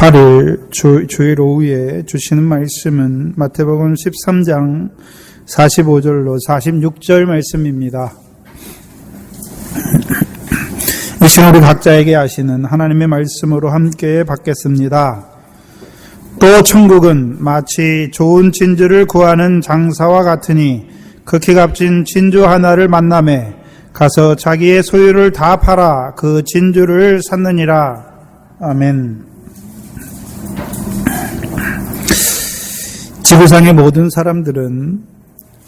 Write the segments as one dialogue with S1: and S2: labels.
S1: 8일 주일 오후에 주시는 말씀은 마태복음 13장 45절로 46절 말씀입니다. 이 시간 우리 각자에게 하시는 하나님의 말씀으로 함께 받겠습니다. 또 천국은 마치 좋은 진주를 구하는 장사와 같으니 극히 값진 진주 하나를 만나매 가서 자기의 소유를 다 팔아 그 진주를 샀느니라. 아멘. 지구상의 모든 사람들은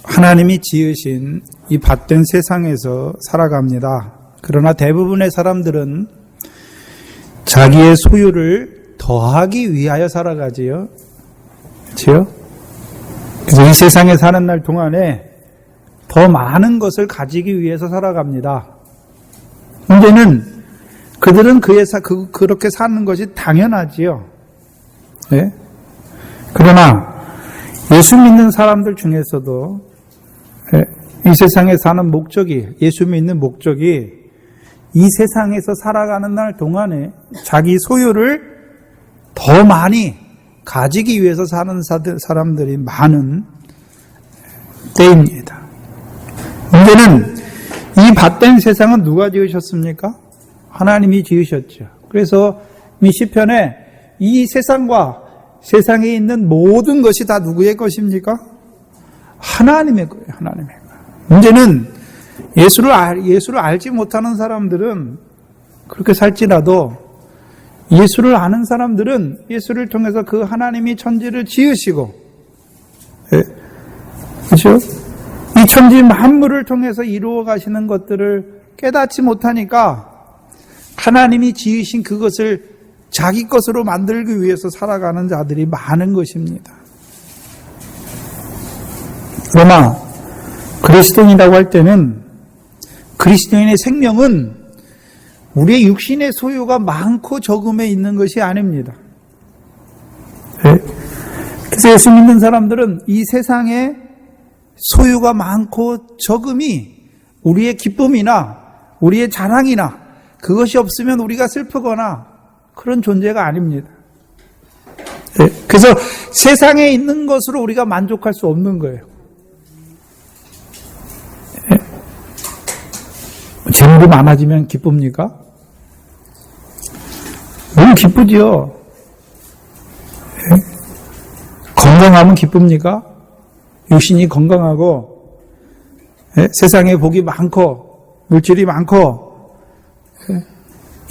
S1: 하나님이 지으신 이 밭된 세상에서 살아갑니다. 그러나 대부분의 사람들은 자기의 소유를 더하기 위하여 살아가지요. 그렇죠? 그래서 이 세상에 사는 날 동안에 더 많은 것을 가지기 위해서 살아갑니다. 문제는 그들은 그렇게 사는 것이 당연하지요. 네? 그러나 예수 믿는 사람들 중에서도 이 세상에 사는 목적이, 예수 믿는 목적이 이 세상에서 살아가는 날 동안에 자기 소유를 더 많이 가지기 위해서 사는 사람들이 많은 때입니다. 문제는 이 밭된 세상은 누가 지으셨습니까? 하나님이 지으셨죠. 그래서 이 시편에 이 세상과 세상에 있는 모든 것이 다 누구의 것입니까? 하나님의 거예요. 하나님의 거예요. 문제는 예수를 알지 못하는 사람들은 그렇게 살지라도 예수를 아는 사람들은 예수를 통해서 그 하나님이 천지를 지으시고, 그렇죠? 이 천지 만물을 통해서 이루어 가시는 것들을 깨닫지 못하니까 하나님이 지으신 그것을 자기 것으로 만들기 위해서 살아가는 자들이 많은 것입니다. 그러나 그리스도인이라고 할 때는 그리스도인의 생명은 우리의 육신의 소유가 많고 적음에 있는 것이 아닙니다. 그래서 예수 믿는 사람들은 이 세상에 소유가 많고 적음이 우리의 기쁨이나 우리의 자랑이나 그것이 없으면 우리가 슬프거나 그런 존재가 아닙니다. 그래서 세상에 있는 것으로 우리가 만족할 수 없는 거예요. 재물이 많아지면 기쁩니까? 너무 기쁘지요. 건강하면 기쁩니까? 육신이 건강하고 세상에 복이 많고 물질이 많고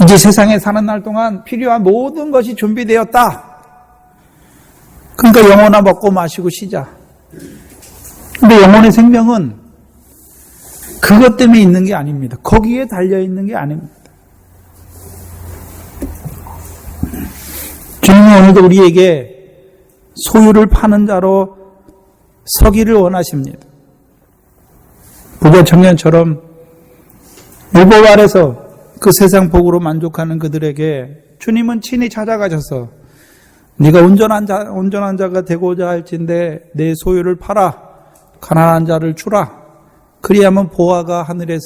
S1: 이제 세상에 사는 날 동안 필요한 모든 것이 준비되었다. 그러니까 영혼아 먹고 마시고 쉬자. 근데 영혼의 생명은 그것 때문에 있는 게 아닙니다. 거기에 달려있는 게 아닙니다. 주님은 오늘도 우리에게 소유를 파는 자로 서기를 원하십니다. 부자 청년처럼 율법 아래서 그 세상 복으로 만족하는 그들에게 주님은 친히 찾아가셔서 네가 온전한 자가 되고자 할진대 내 소유를 팔아 가난한 자를 주라. 그리하면 보화가 하늘에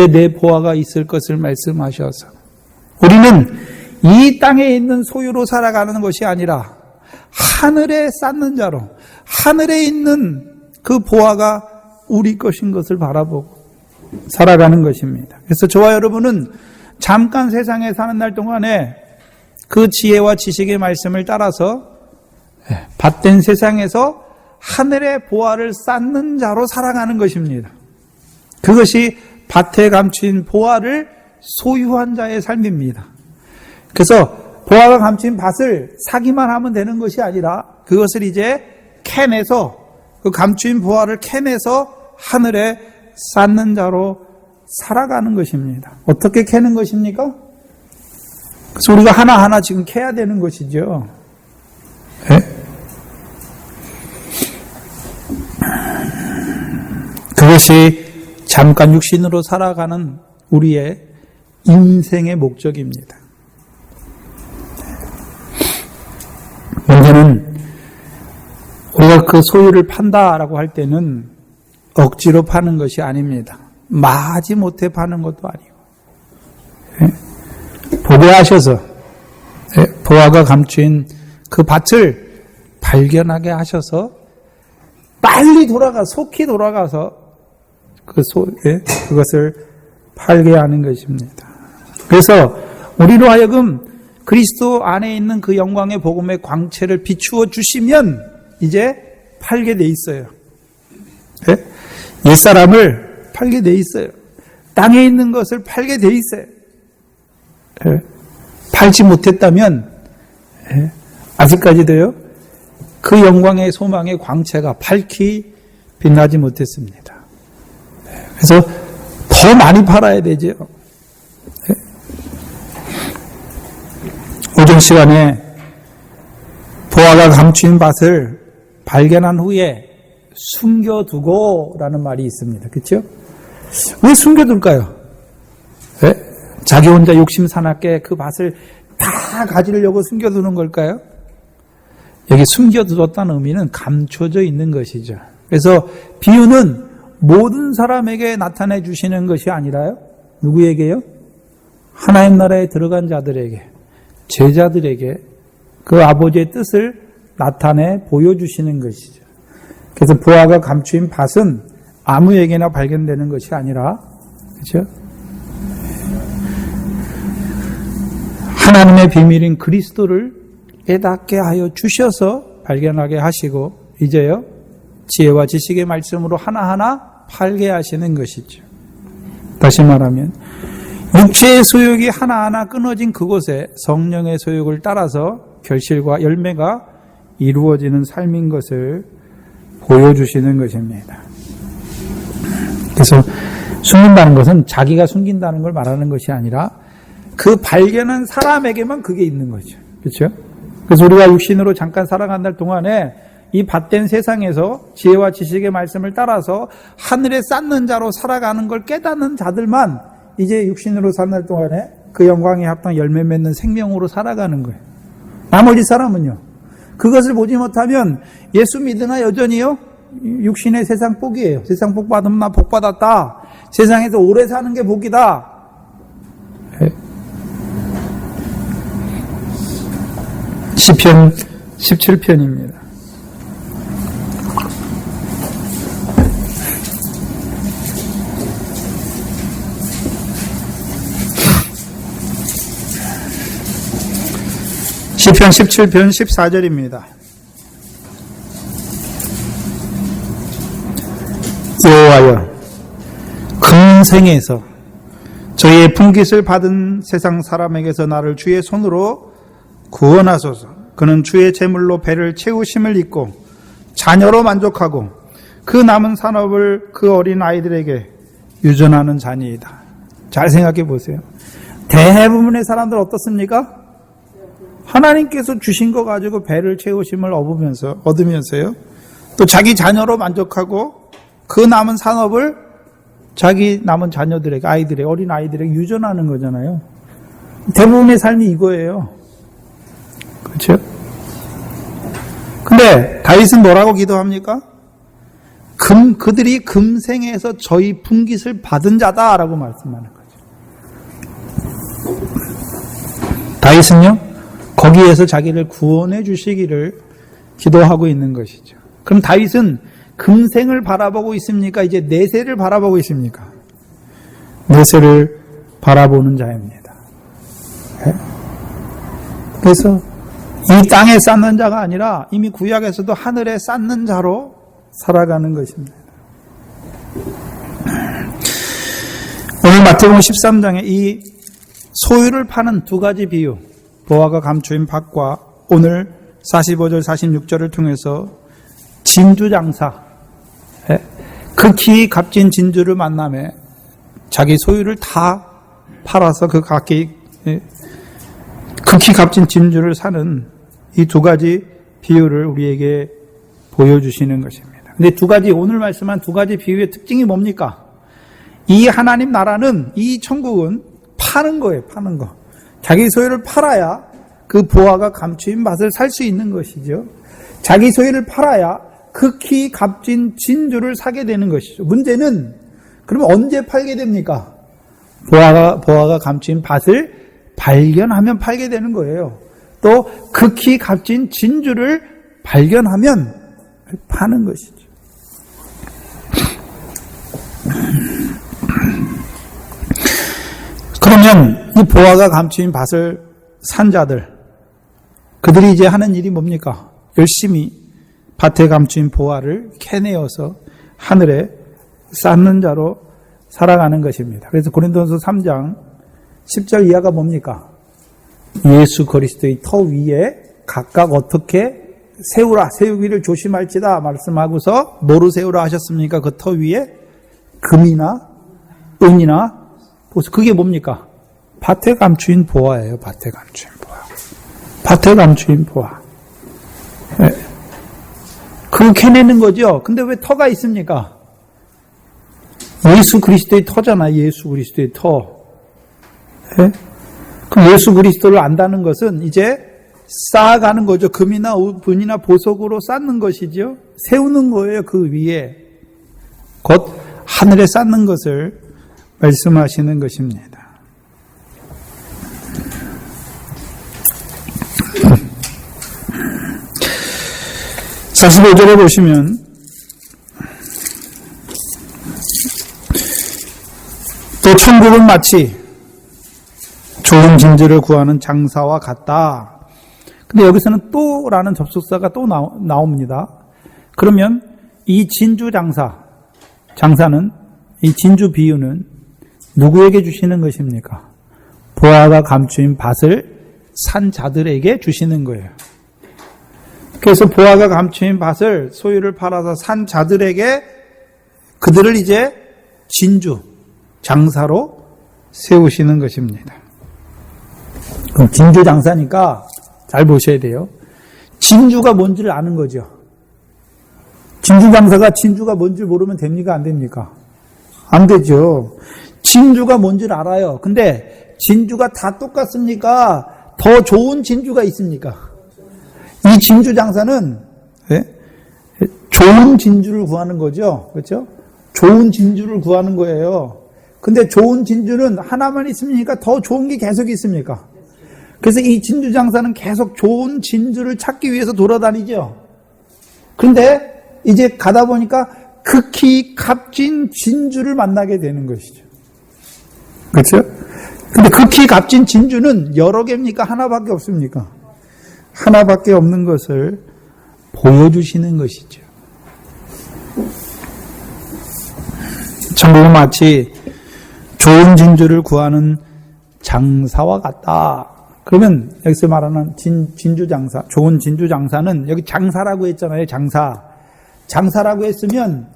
S1: 내 보화가 있을 것을 말씀하셔서 우리는 이 땅에 있는 소유로 살아가는 것이 아니라 하늘에 쌓는 자로 하늘에 있는 그 보화가 우리 것인 것을 바라보고 살아가는 것입니다. 그래서 저와 여러분은 잠깐 세상에 사는 날 동안에 그 지혜와 지식의 말씀을 따라서 밭된 세상에서 하늘의 보화를 쌓는 자로 살아가는 것입니다. 그것이 밭에 감춘 보화를 소유한 자의 삶입니다. 그래서 보화가 감춘 밭을 사기만 하면 되는 것이 아니라 그것을 이제 캐내서 그 감춘 보화를 캐내서 하늘에 쌓는 자로 살아가는 것입니다. 어떻게 캐는 것입니까? 그래서 우리가 하나하나 지금 캐야 되는 것이죠. 그것이 잠깐 육신으로 살아가는 우리의 인생의 목적입니다. 문제는 우리가 그 소유를 판다라고 할 때는 억지로 파는 것이 아닙니다. 마지 못해 파는 것도 아니고 보배하셔서 보화가 감추인 그 밭을 발견하게 하셔서 빨리 속히 돌아가서 그것을 팔게 하는 것입니다. 그래서 우리로 하여금 그리스도 안에 있는 그 영광의 복음의 광채를 비추어 주시면 이제 팔게 돼 있어요. 옛사람을 팔게 돼 있어요. 땅에 있는 것을 팔게 돼 있어요. 팔지 못했다면 아직까지도요, 그 영광의 소망의 광채가 밝히 빛나지 못했습니다. 그래서 더 많이 팔아야 되죠. 오전 시간에 보화가 감추인 밭을 발견한 후에 숨겨두고라는 말이 있습니다. 그렇죠? 왜 숨겨둘까요? 자기 혼자 욕심 사납게 그 밭을 다 가지려고 숨겨두는 걸까요? 여기 숨겨두었다는 의미는 감춰져 있는 것이죠. 그래서 비유는 모든 사람에게 나타내 주시는 것이 아니라요, 누구에게요? 하나님 나라에 들어간 자들에게, 제자들에게 그 아버지의 뜻을 나타내 보여주시는 것이죠. 그래서 보화가 감추인 밭은 아무에게나 발견되는 것이 아니라, 그렇죠? 하나님의 비밀인 그리스도를 깨닫게 하여 주셔서 발견하게 하시고, 이제요, 지혜와 지식의 말씀으로 하나하나 팔게 하시는 것이죠. 다시 말하면 육체의 소욕이 하나하나 끊어진 그곳에 성령의 소욕을 따라서 결실과 열매가 이루어지는 삶인 것을 보여주시는 것입니다. 그래서 숨긴다는 것은 자기가 숨긴다는 걸 말하는 것이 아니라 그 발견한 사람에게만 그게 있는 거죠. 그렇죠? 그래서 우리가 육신으로 잠깐 살아간날 동안에 이 밭된 세상에서 지혜와 지식의 말씀을 따라서 하늘에 쌓는 자로 살아가는 걸 깨닫는 자들만 이제 육신으로 사는 날 동안에 그 영광에 합당 열매 맺는 생명으로 살아가는 거예요. 나머지 사람은요, 그것을 보지 못하면 예수 믿으나 여전히요, 육신의 세상 복이에요. 세상 복 받으면 나 복 받았다. 세상에서 오래 사는 게 복이다. 시편 17편입니다. 시편 17편 14절입니다. 여호와여, 금생에서 저희의 분깃을 받은 세상 사람에게서 나를 주의 손으로 구원하소서. 그는 주의 재물로 배를 채우심을 잊고 자녀로 만족하고 그 남은 산업을 그 어린 아이들에게 유전하는 자니이다. 잘 생각해 보세요. 대부분의 사람들 어떻습니까? 하나님께서 주신 거 가지고 배를 채우심을 얻으면서요, 또 자기 자녀로 만족하고 그 남은 산업을 자기 남은 자녀들에게, 어린 아이들에게 유전하는 거잖아요. 대부분의 삶이 이거예요. 그렇죠? 근데 다윗은 뭐라고 기도합니까? 그들이 금생에서 저희 분깃을 받은 자다라고 말씀하는 거죠. 다윗은요, 거기에서 자기를 구원해 주시기를 기도하고 있는 것이죠. 그럼 다윗은 금생을 바라보고 있습니까? 이제 내세를 바라보고 있습니까? 내세를 바라보는 자입니다. 그래서 이 땅에 쌓는 자가 아니라 이미 구약에서도 하늘에 쌓는 자로 살아가는 것입니다. 오늘 마태복음 13장에 이 소유를 파는 두 가지 비유, 보화가 감추인 밭과 오늘 45절 46절을 통해서 진주장사, 극히 값진 진주를 만남에 자기 소유를 다 팔아서 그 극히 값진 진주를 사는 이 두 가지 비유를 우리에게 보여주시는 것입니다. 근데 오늘 말씀한 두 가지 비유의 특징이 뭡니까? 이 하나님 나라는, 이 천국은 파는 거예요, 파는 거. 자기 소유를 팔아야 그 보화가 감추인 밭을 살 수 있는 것이죠. 자기 소유를 팔아야 극히 값진 진주를 사게 되는 것이죠. 문제는 그러면 언제 팔게 됩니까? 보화가 감추인 밭을 발견하면 팔게 되는 거예요. 또 극히 값진 진주를 발견하면 파는 것이죠. 그러면 이 보화가 감추인 밭을 산 자들, 그들이 이제 하는 일이 뭡니까? 열심히 밭에 감추인 보화를 캐내어서 하늘에 쌓는 자로 살아가는 것입니다. 그래서 고린도전서 3장 10절 이하가 뭡니까? 예수 그리스도의 터 위에 각각 어떻게 세우기를 조심할지다 말씀하고서 뭐로 세우라 하셨습니까? 그 터 위에 금이나 은이나 보석, 그게 뭡니까? 밭에 감추인 보화예요. 밭에 감추인 보화. 밭에 감추인 보화. 네. 그거 캐내는 거죠. 근데 왜 터가 있습니까? 예수 그리스도의 터잖아. 예수 그리스도의 터. 네? 그럼 예수 그리스도를 안다는 것은 이제 쌓아가는 거죠. 금이나 은이나 보석으로 쌓는 것이죠. 세우는 거예요. 그 위에. 곧 하늘에 쌓는 것을 말씀하시는 것입니다. 자, 45절에 보시면 또 천국은 마치 좋은 진주를 구하는 장사와 같다. 근데 여기서는 또라는 접속사가 또 나옵니다. 그러면 이 진주 장사는 이 진주 비유는 누구에게 주시는 것입니까? 보화가 감추인 밭을 산 자들에게 주시는 거예요. 그래서 보화가 감추인 밭을 소유를 팔아서 산 자들에게 그들을 이제 진주, 장사로 세우시는 것입니다. 그럼 진주 장사니까 잘 보셔야 돼요. 진주가 뭔지를 아는 거죠. 진주 장사가 진주가 뭔지를 모르면 됩니까? 안 됩니까? 안 되죠. 진주가 뭔지를 알아요. 근데 진주가 다 똑같습니까? 더 좋은 진주가 있습니까? 이 진주 장사는 좋은 진주를 구하는 거죠. 그렇죠? 좋은 진주를 구하는 거예요. 근데 좋은 진주는 하나만 있습니까? 더 좋은 게 계속 있습니까? 그래서 이 진주 장사는 계속 좋은 진주를 찾기 위해서 돌아다니죠. 그런데 이제 가다 보니까 극히 값진 진주를 만나게 되는 것이죠. 그렇죠? 근데 극히 값진 진주는 여러 개입니까? 하나밖에 없습니까? 하나밖에 없는 것을 보여주시는 것이죠. 천국은 마치 좋은 진주를 구하는 장사와 같다. 그러면 여기서 말하는 진주 장사, 좋은 진주 장사는 여기 장사라고 했잖아요. 장사라고 했으면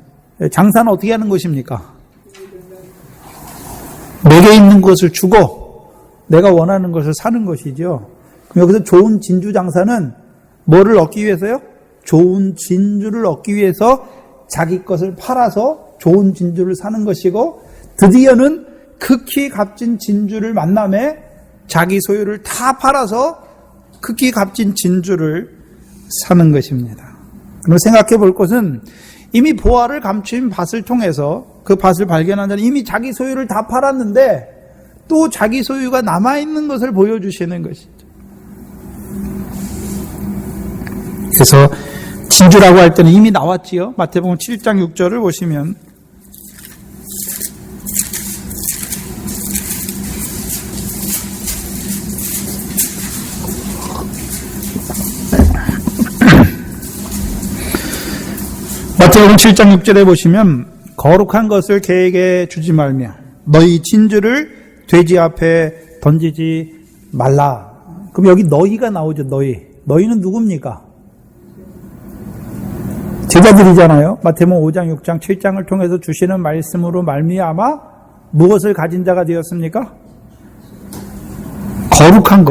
S1: 장사는 어떻게 하는 것입니까? 내게 있는 것을 주고 내가 원하는 것을 사는 것이죠. 그럼 여기서 좋은 진주 장사는 뭐를 얻기 위해서요? 좋은 진주를 얻기 위해서 자기 것을 팔아서 좋은 진주를 사는 것이고, 드디어는 극히 값진 진주를 만남에 자기 소유를 다 팔아서 극히 값진 진주를 사는 것입니다. 그럼 생각해 볼 것은 이미 보화를 감춘 밭을 통해서 그 밭을 발견한 자는 이미 자기 소유를 다 팔았는데 또 자기 소유가 남아있는 것을 보여주시는 것이죠. 그래서 진주라고 할 때는 이미 나왔지요. 마태복음 7장 6절을 보시면 마태복음 7장 6절에 보시면 거룩한 것을 개에게 주지 말며 너희 진주를 돼지 앞에 던지지 말라. 그럼 여기 너희가 나오죠. 너희는 누굽니까? 제자들이잖아요. 마태복음 5장, 6장, 7장을 통해서 주시는 말씀으로 말미암아 무엇을 가진 자가 되었습니까? 거룩한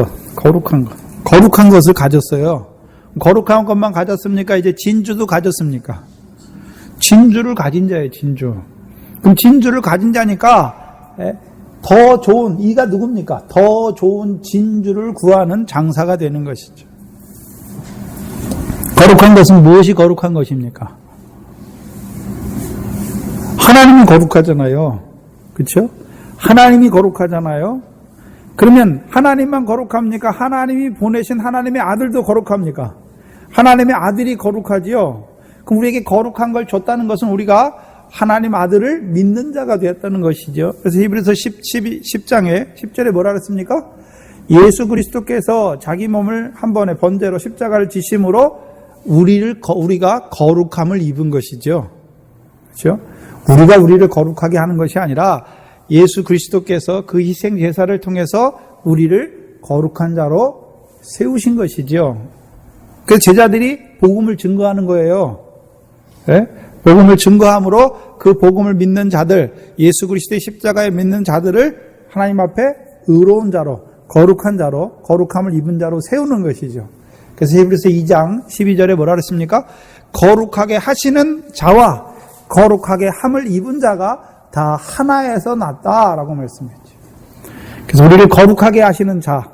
S1: 것을 가졌어요. 거룩한 것만 가졌습니까? 이제 진주도 가졌습니까? 진주를 가진 자예요, 진주. 그럼 진주를 가진 자니까 더 좋은, 이가 누굽니까? 더 좋은 진주를 구하는 장사가 되는 것이죠. 거룩한 것은 무엇이 거룩한 것입니까? 하나님이 거룩하잖아요. 그렇죠? 하나님이 거룩하잖아요. 그러면 하나님만 거룩합니까? 하나님이 보내신 하나님의 아들도 거룩합니까? 하나님의 아들이 거룩하지요. 그럼 우리에게 거룩한 걸 줬다는 것은 우리가 하나님 아들을 믿는 자가 되었다는 것이죠. 그래서 히브리서 10장에 10절에 뭐라 그랬습니까? 예수 그리스도께서 자기 몸을 한 번에 번제로 십자가를 지심으로 우리가 거룩함을 입은 것이죠. 그렇죠? 우리가 우리를 거룩하게 하는 것이 아니라 예수 그리스도께서 그 희생 제사를 통해서 우리를 거룩한 자로 세우신 것이죠. 그래서 제자들이 복음을 증거하는 거예요. 네? 복음을 증거함으로 그 복음을 믿는 자들, 예수 그리스도의 십자가에 믿는 자들을 하나님 앞에 의로운 자로, 거룩한 자로, 거룩함을 입은 자로 세우는 것이죠. 그래서 히브리서 2장 12절에 뭐라 그랬습니까? 거룩하게 하시는 자와 거룩하게 함을 입은 자가 다 하나에서 났다라고 말씀했죠. 그래서 우리를 거룩하게 하시는 자,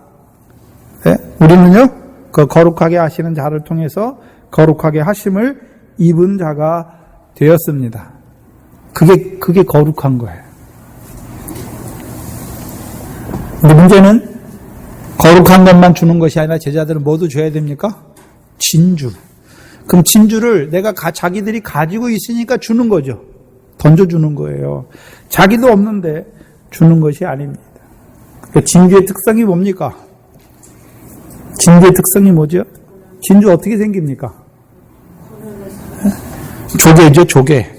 S1: 네? 우리는요, 그 거룩하게 하시는 자를 통해서 거룩하게 하심을 입은 자가 되었습니다. 그게 거룩한 거예요. 근데 문제는 거룩한 것만 주는 것이 아니라 제자들은 뭐도 줘야 됩니까? 진주. 그럼 진주를 내가 자기들이 가지고 있으니까 주는 거죠. 던져주는 거예요. 자기도 없는데 주는 것이 아닙니다. 그러니까 진주의 특성이 뭡니까? 진주의 특성이 뭐죠? 진주 어떻게 생깁니까? 조개죠, 조개.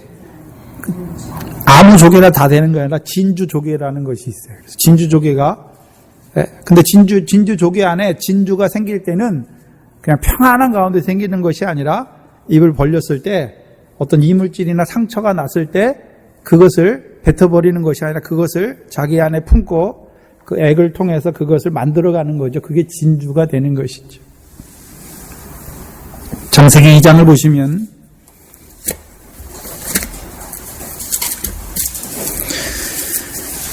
S1: 아무 조개나 다 되는 게 아니라 진주 조개라는 것이 있어요. 그래서 진주 조개가, 근데 진주 조개 안에 진주가 생길 때는 그냥 평안한 가운데 생기는 것이 아니라 입을 벌렸을 때 어떤 이물질이나 상처가 났을 때 그것을 뱉어버리는 것이 아니라 그것을 자기 안에 품고 그 액을 통해서 그것을 만들어가는 거죠. 그게 진주가 되는 것이죠. 창세기 2장을 보시면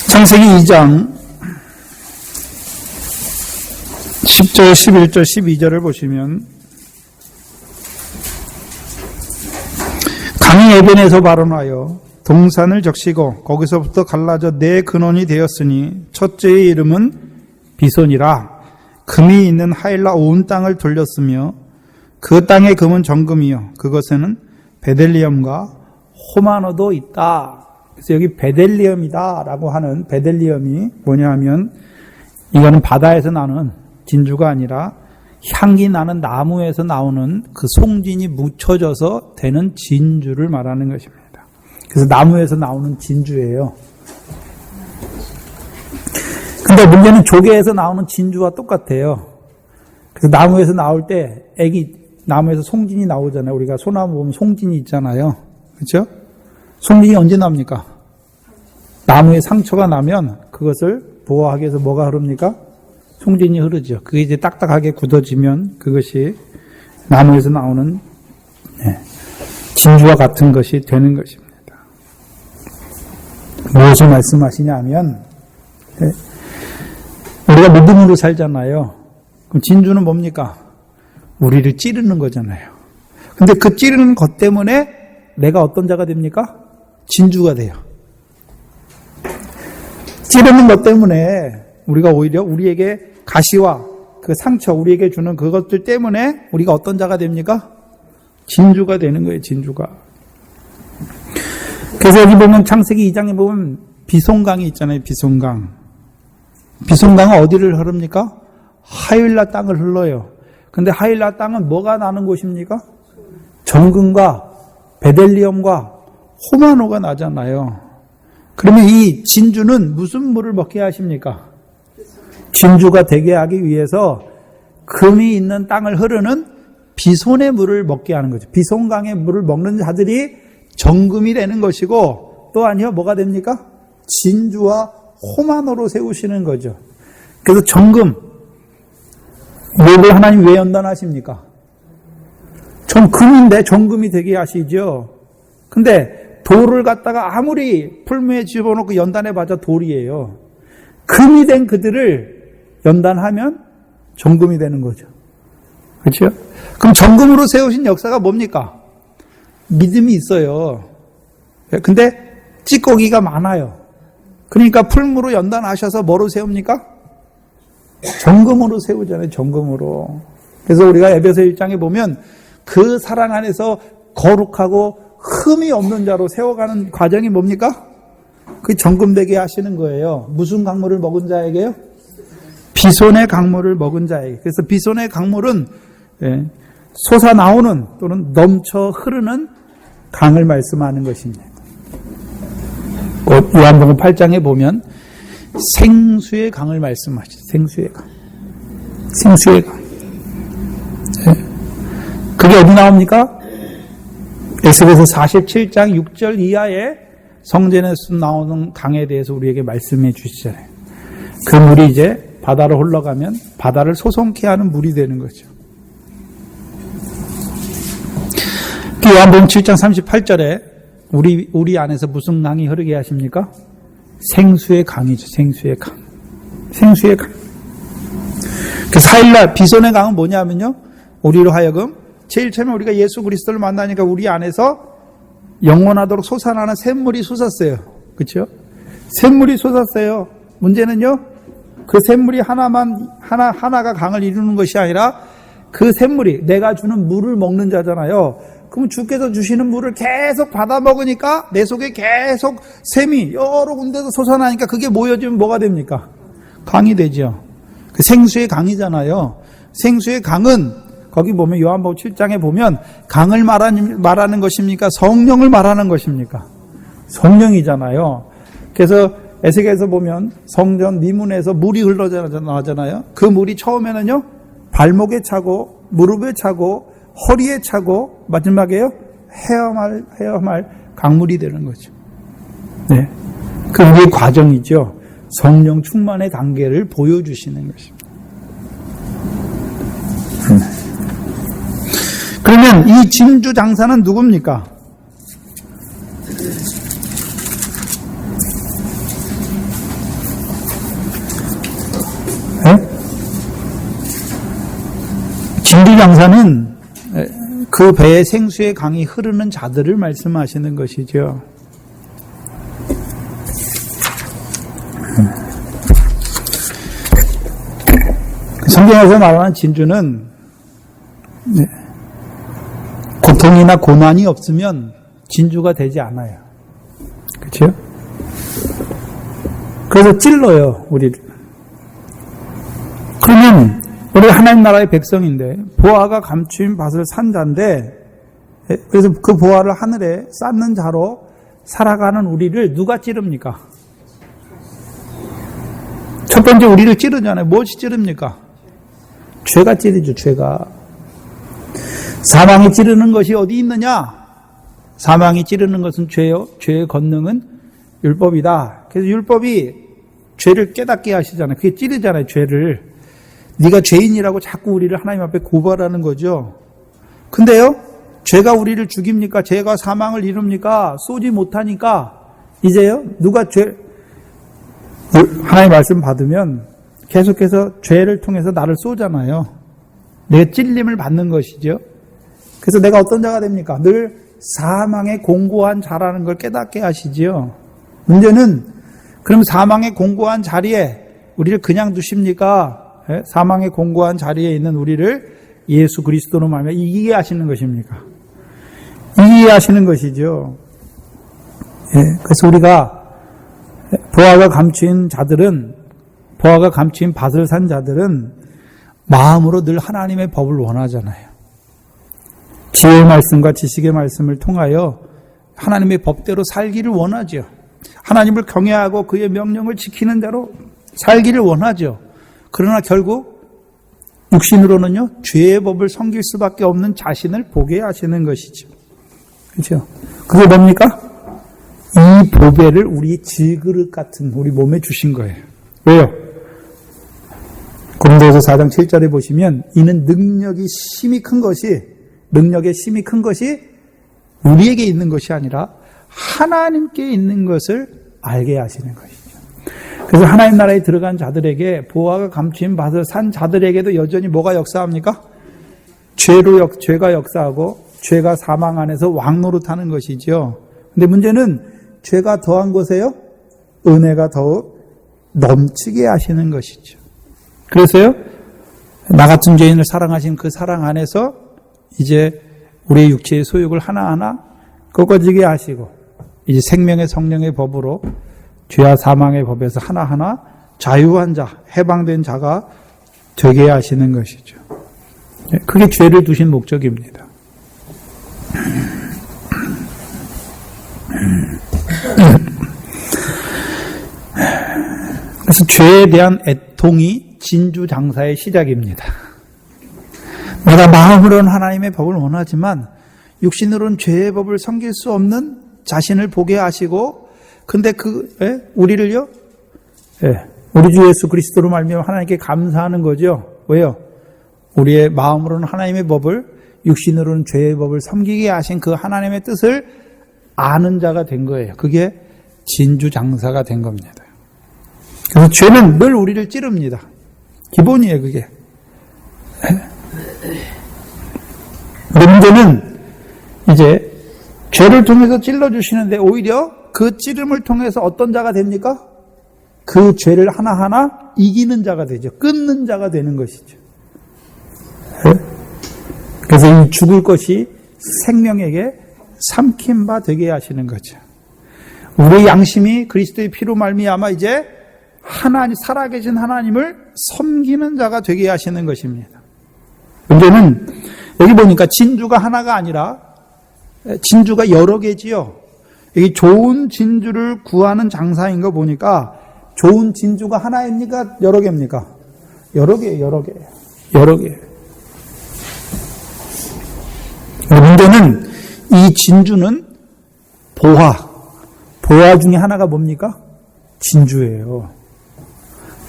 S1: 창세기 2장 10절, 11절, 12절을 보시면 강이 에벤에서 발원하여 동산을 적시고 거기서부터 갈라져 네 근원이 되었으니 첫째의 이름은 비손이라. 금이 있는 하일라 온 땅을 돌렸으며 그 땅의 금은 정금이요 그것에는 베델리엄과 호마노도 있다. 그래서 여기 베델리엄이다라고 하는 베델리엄이 뭐냐 하면 이거는 바다에서 나는 진주가 아니라 향기 나는 나무에서 나오는 그 송진이 묻혀져서 되는 진주를 말하는 것입니다. 그래서 나무에서 나오는 진주예요. 근데 문제는 조개에서 나오는 진주와 똑같아요. 그래서 나무에서 나올 때 나무에서 송진이 나오잖아요. 우리가 소나무 보면 송진이 있잖아요. 그렇죠? 송진이 언제 납니까? 나무에 상처가 나면 그것을 보호하기 위해서 뭐가 흐릅니까? 송진이 흐르죠. 그게 이제 딱딱하게 굳어지면 그것이 나무에서 나오는 진주와 같은 것이 되는 것입니다. 무엇을 말씀하시냐면 우리가 믿음으로 살잖아요. 그럼 진주는 뭡니까? 우리를 찌르는 거잖아요. 근데 그 찌르는 것 때문에 내가 어떤 자가 됩니까? 진주가 돼요. 찌르는 것 때문에 우리가 오히려 우리에게 가시와 그 상처, 우리에게 주는 그것들 때문에 우리가 어떤 자가 됩니까? 진주가 되는 거예요, 진주가. 그래서 여기 보면 창세기 2장에 보면 비송강이 있잖아요, 비송강. 비송강은 어디를 흐릅니까? 하일라 땅을 흘러요. 근데 하일라 땅은 뭐가 나는 곳입니까? 정금과 베델리엄과 호마노가 나잖아요. 그러면 이 진주는 무슨 물을 먹게 하십니까? 진주가 되게 하기 위해서 금이 있는 땅을 흐르는 비손의 물을 먹게 하는 거죠. 비손강의 물을 먹는 자들이 정금이 되는 것이고 또 아니요 뭐가 됩니까? 진주와 호마노로 세우시는 거죠. 그래서 정금, 뭘 하나님 왜 연단하십니까? 전 금인데 정금이 되게 하시죠. 근데 돌을 갖다가 아무리 풀무에 집어넣고 연단해봐자 돌이에요. 금이 된 그들을 연단하면 정금이 되는 거죠. 그렇죠? 그럼 정금으로 세우신 역사가 뭡니까? 믿음이 있어요. 근데 찌꺼기가 많아요. 그러니까 풀무로 연단하셔서 뭐로 세웁니까? 정금으로 세우잖아요. 정금으로. 그래서 우리가 에베소 1장에 보면 그 사랑 안에서 거룩하고 흠이 없는 자로 세워가는 과정이 뭡니까? 그 정금되게 하시는 거예요. 무슨 강물을 먹은 자에게요? 비손의 강물을 먹은 자에게. 그래서 비손의 강물은 솟아나오는 또는 넘쳐 흐르는 강을 말씀하는 것입니다. 요한복음 8장에 보면 생수의 강을 말씀하시죠. 생수의 강. 생수의 강. 그게 어디 나옵니까? 에스겔서 47장 6절 이하에 성전에서 나오는 강에 대해서 우리에게 말씀해 주시잖아요. 그 물이 이제 바다로 흘러가면 바다를 소송케 하는 물이 되는 거죠. 요한복음 7장 38절에 우리 안에서 무슨 강이 흐르게 하십니까? 생수의 강이죠. 생수의 강. 생수의 강. 그 4일날 비손의 강은 뭐냐면요. 우리로 하여금 제일 처음에 우리가 예수 그리스도를 만나니까 우리 안에서 영원하도록 솟아나는 샘물이 솟았어요. 그렇죠? 샘물이 솟았어요. 문제는요. 그 샘물이 하나가 강을 이루는 것이 아니라 그 샘물이 내가 주는 물을 먹는 자잖아요. 그럼 주께서 주시는 물을 계속 받아 먹으니까 내 속에 계속 샘이 여러 군데서 솟아나니까 그게 모여지면 뭐가 됩니까? 강이 되죠. 그 생수의 강이잖아요. 생수의 강은 거기 보면 요한복음 7장에 보면 강을 말하는 것입니까? 성령을 말하는 것입니까? 성령이잖아요. 그래서 에스겔에서 보면 성전 미문에서 물이 흘러나잖아요. 그 물이 처음에는요 발목에 차고 무릎에 차고 허리에 차고 마지막에요 헤엄할 강물이 되는 거죠. 네, 그게 과정이죠. 성령 충만의 단계를 보여주시는 것입니다. 그러면 이 진주 장사는 누굽니까? 네? 진주 장사는 그 배에 생수의 강이 흐르는 자들을 말씀하시는 것이죠. 성경에서 말하는 진주는 고통이나 고난이 없으면 진주가 되지 않아요. 그렇죠? 그래서 찔러요, 우리를. 그러면 우리 하나님 나라의 백성인데 보화가 감추인 밭을 산 자인데 그래서 그 보화를 하늘에 쌓는 자로 살아가는 우리를 누가 찌릅니까? 첫 번째 우리를 찌르잖아요. 무엇이 찌릅니까? 죄가 찌르죠. 죄가. 사망이 찌르는 것이 어디 있느냐? 사망이 찌르는 것은 죄요. 죄의 권능은 율법이다. 그래서 율법이 죄를 깨닫게 하시잖아요. 그게 찌르잖아요. 죄를. 네가 죄인이라고 자꾸 우리를 하나님 앞에 고발하는 거죠. 근데요, 죄가 우리를 죽입니까? 죄가 사망을 이룹니까? 쏘지 못하니까 이제요, 누가 하나님 말씀 받으면 계속해서 죄를 통해서 나를 쏘잖아요. 내가 찔림을 받는 것이죠. 그래서 내가 어떤 자가 됩니까? 늘 사망의 공고한 자라는 걸 깨닫게 하시지요. 문제는 그럼 사망의 공고한 자리에 우리를 그냥 두십니까? 사망의 공고한 자리에 있는 우리를 예수 그리스도로 말하며 이기게 하시는 것입니까? 이기게 하시는 것이죠. 그래서 우리가 보화가 감추인 밭을 산 자들은 마음으로 늘 하나님의 법을 원하잖아요. 지혜의 말씀과 지식의 말씀을 통하여 하나님의 법대로 살기를 원하죠. 하나님을 경외하고 그의 명령을 지키는 대로 살기를 원하죠. 그러나 결국 육신으로는요, 죄의 법을 섬길 수밖에 없는 자신을 보게 하시는 것이죠. 그렇죠? 그게 뭡니까? 이 보배를 우리 질그릇 같은 우리 몸에 주신 거예요. 왜요? 고린도서 4장 7절에 보시면 이는 능력의 심이 큰 것이 우리에게 있는 것이 아니라 하나님께 있는 것을 알게 하시는 것이죠. 그래서 하나님 나라에 들어간 자들에게 보화가 감추인 밭을 산 자들에게도 여전히 뭐가 역사합니까? 죄가 역사하고 죄가 사망 안에서 왕노릇하는 것이죠. 근데 문제는 죄가 더한 곳에요, 은혜가 더욱 넘치게 하시는 것이죠. 그래서요, 나 같은 죄인을 사랑하신 그 사랑 안에서 이제 우리의 육체의 소욕을 하나하나 꺾어지게 하시고 이제 생명의 성령의 법으로 죄와 사망의 법에서 하나하나 자유한 자, 해방된 자가 되게 하시는 것이죠. 그게 죄를 두신 목적입니다. 그래서 죄에 대한 애통이 진주장사의 시작입니다. 내가 마음으로는 하나님의 법을 원하지만 육신으로는 죄의 법을 섬길 수 없는 자신을 보게 하시고, 근데 우리를요, 우리 주 예수 그리스도로 말미암아 하나님께 감사하는 거죠. 왜요? 우리의 마음으로는 하나님의 법을, 육신으로는 죄의 법을 섬기게 하신 그 하나님의 뜻을 아는 자가 된 거예요. 그게 진주장사가 된 겁니다. 그래서 죄는 늘 우리를 찌릅니다. 기본이에요, 그게. 문제는 이제 죄를 통해서 찔러주시는데 오히려 그 찌름을 통해서 어떤 자가 됩니까? 그 죄를 하나하나 이기는 자가 되죠. 끊는 자가 되는 것이죠. 그래서 이 죽을 것이 생명에게 삼킨 바 되게 하시는 거죠. 우리의 양심이 그리스도의 피로 말미암아 이제 하나님, 살아계신 하나님을 섬기는 자가 되게 하시는 것입니다. 문제는 여기 보니까 진주가 하나가 아니라 진주가 여러 개지요. 여기 좋은 진주를 구하는 장사인 거 보니까 좋은 진주가 하나입니까? 여러 개입니까? 여러 개예요, 여러 개예요. 여러 개예요. 문제는 이 진주는 보화 중에 하나가 뭡니까? 진주예요.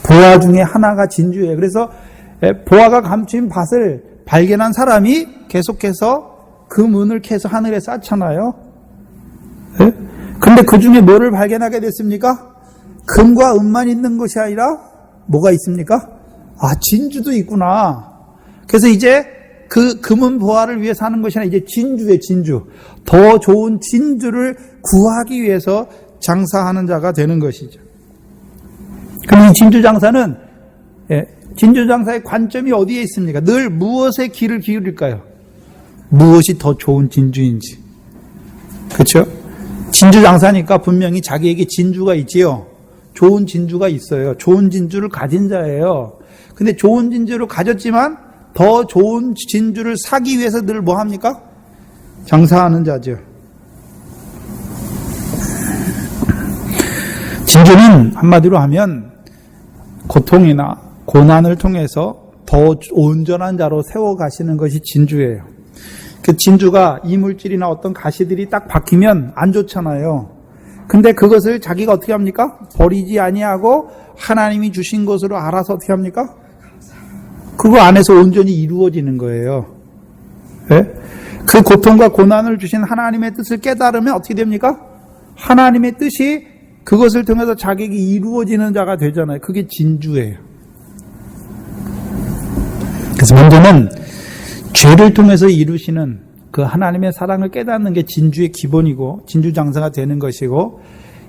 S1: 보화 중에 하나가 진주예요. 그래서 보화가 감춘 밭을 발견한 사람이 계속해서 그 문을 캐서 하늘에 쌓잖아요. 근데 그 중에 뭐를 발견하게 됐습니까? 금과 은만 있는 것이 아니라 뭐가 있습니까? 진주도 있구나. 그래서 이제 그 금은 보화를 위해서 하는 것이 아니라 이제 진주예요, 진주. 더 좋은 진주를 구하기 위해서 장사하는 자가 되는 것이죠. 그럼 이 진주장사는, 진주장사의 관점이 어디에 있습니까? 늘 무엇에 귀를 기울일까요? 무엇이 더 좋은 진주인지. 그렇죠? 진주장사니까 분명히 자기에게 진주가 있지요. 좋은 진주가 있어요. 좋은 진주를 가진 자예요. 근데 좋은 진주를 가졌지만 더 좋은 진주를 사기 위해서 늘 뭐 합니까? 장사하는 자죠. 진주는 한마디로 하면 고통이나 고난을 통해서 더 온전한 자로 세워가시는 것이 진주예요. 그 진주가 이물질이나 어떤 가시들이 딱 박히면 안 좋잖아요. 근데 그것을 자기가 어떻게 합니까? 버리지 아니하고 하나님이 주신 것으로 알아서 어떻게 합니까? 그거 안에서 온전히 이루어지는 거예요. 네? 그 고통과 고난을 주신 하나님의 뜻을 깨달으면 어떻게 됩니까? 하나님의 뜻이 그것을 통해서 자기에게 이루어지는 자가 되잖아요. 그게 진주예요. 그래서 문제는 죄를 통해서 이루시는 그 하나님의 사랑을 깨닫는 게 진주의 기본이고 진주장사가 되는 것이고,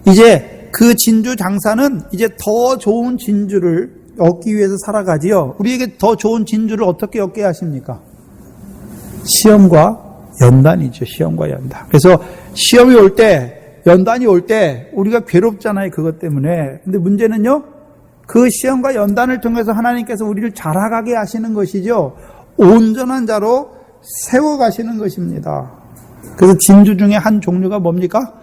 S1: 이제 그 진주장사는 이제 더 좋은 진주를 얻기 위해서 살아가지요. 우리에게 더 좋은 진주를 어떻게 얻게 하십니까? 시험과 연단이죠. 시험과 연단. 그래서 시험이 올 때, 연단이 올 때 우리가 괴롭잖아요. 그것 때문에. 근데 문제는요, 그 시험과 연단을 통해서 하나님께서 우리를 자라가게 하시는 것이죠. 온전한 자로 세워가시는 것입니다. 그래서 진주 중에 한 종류가 뭡니까?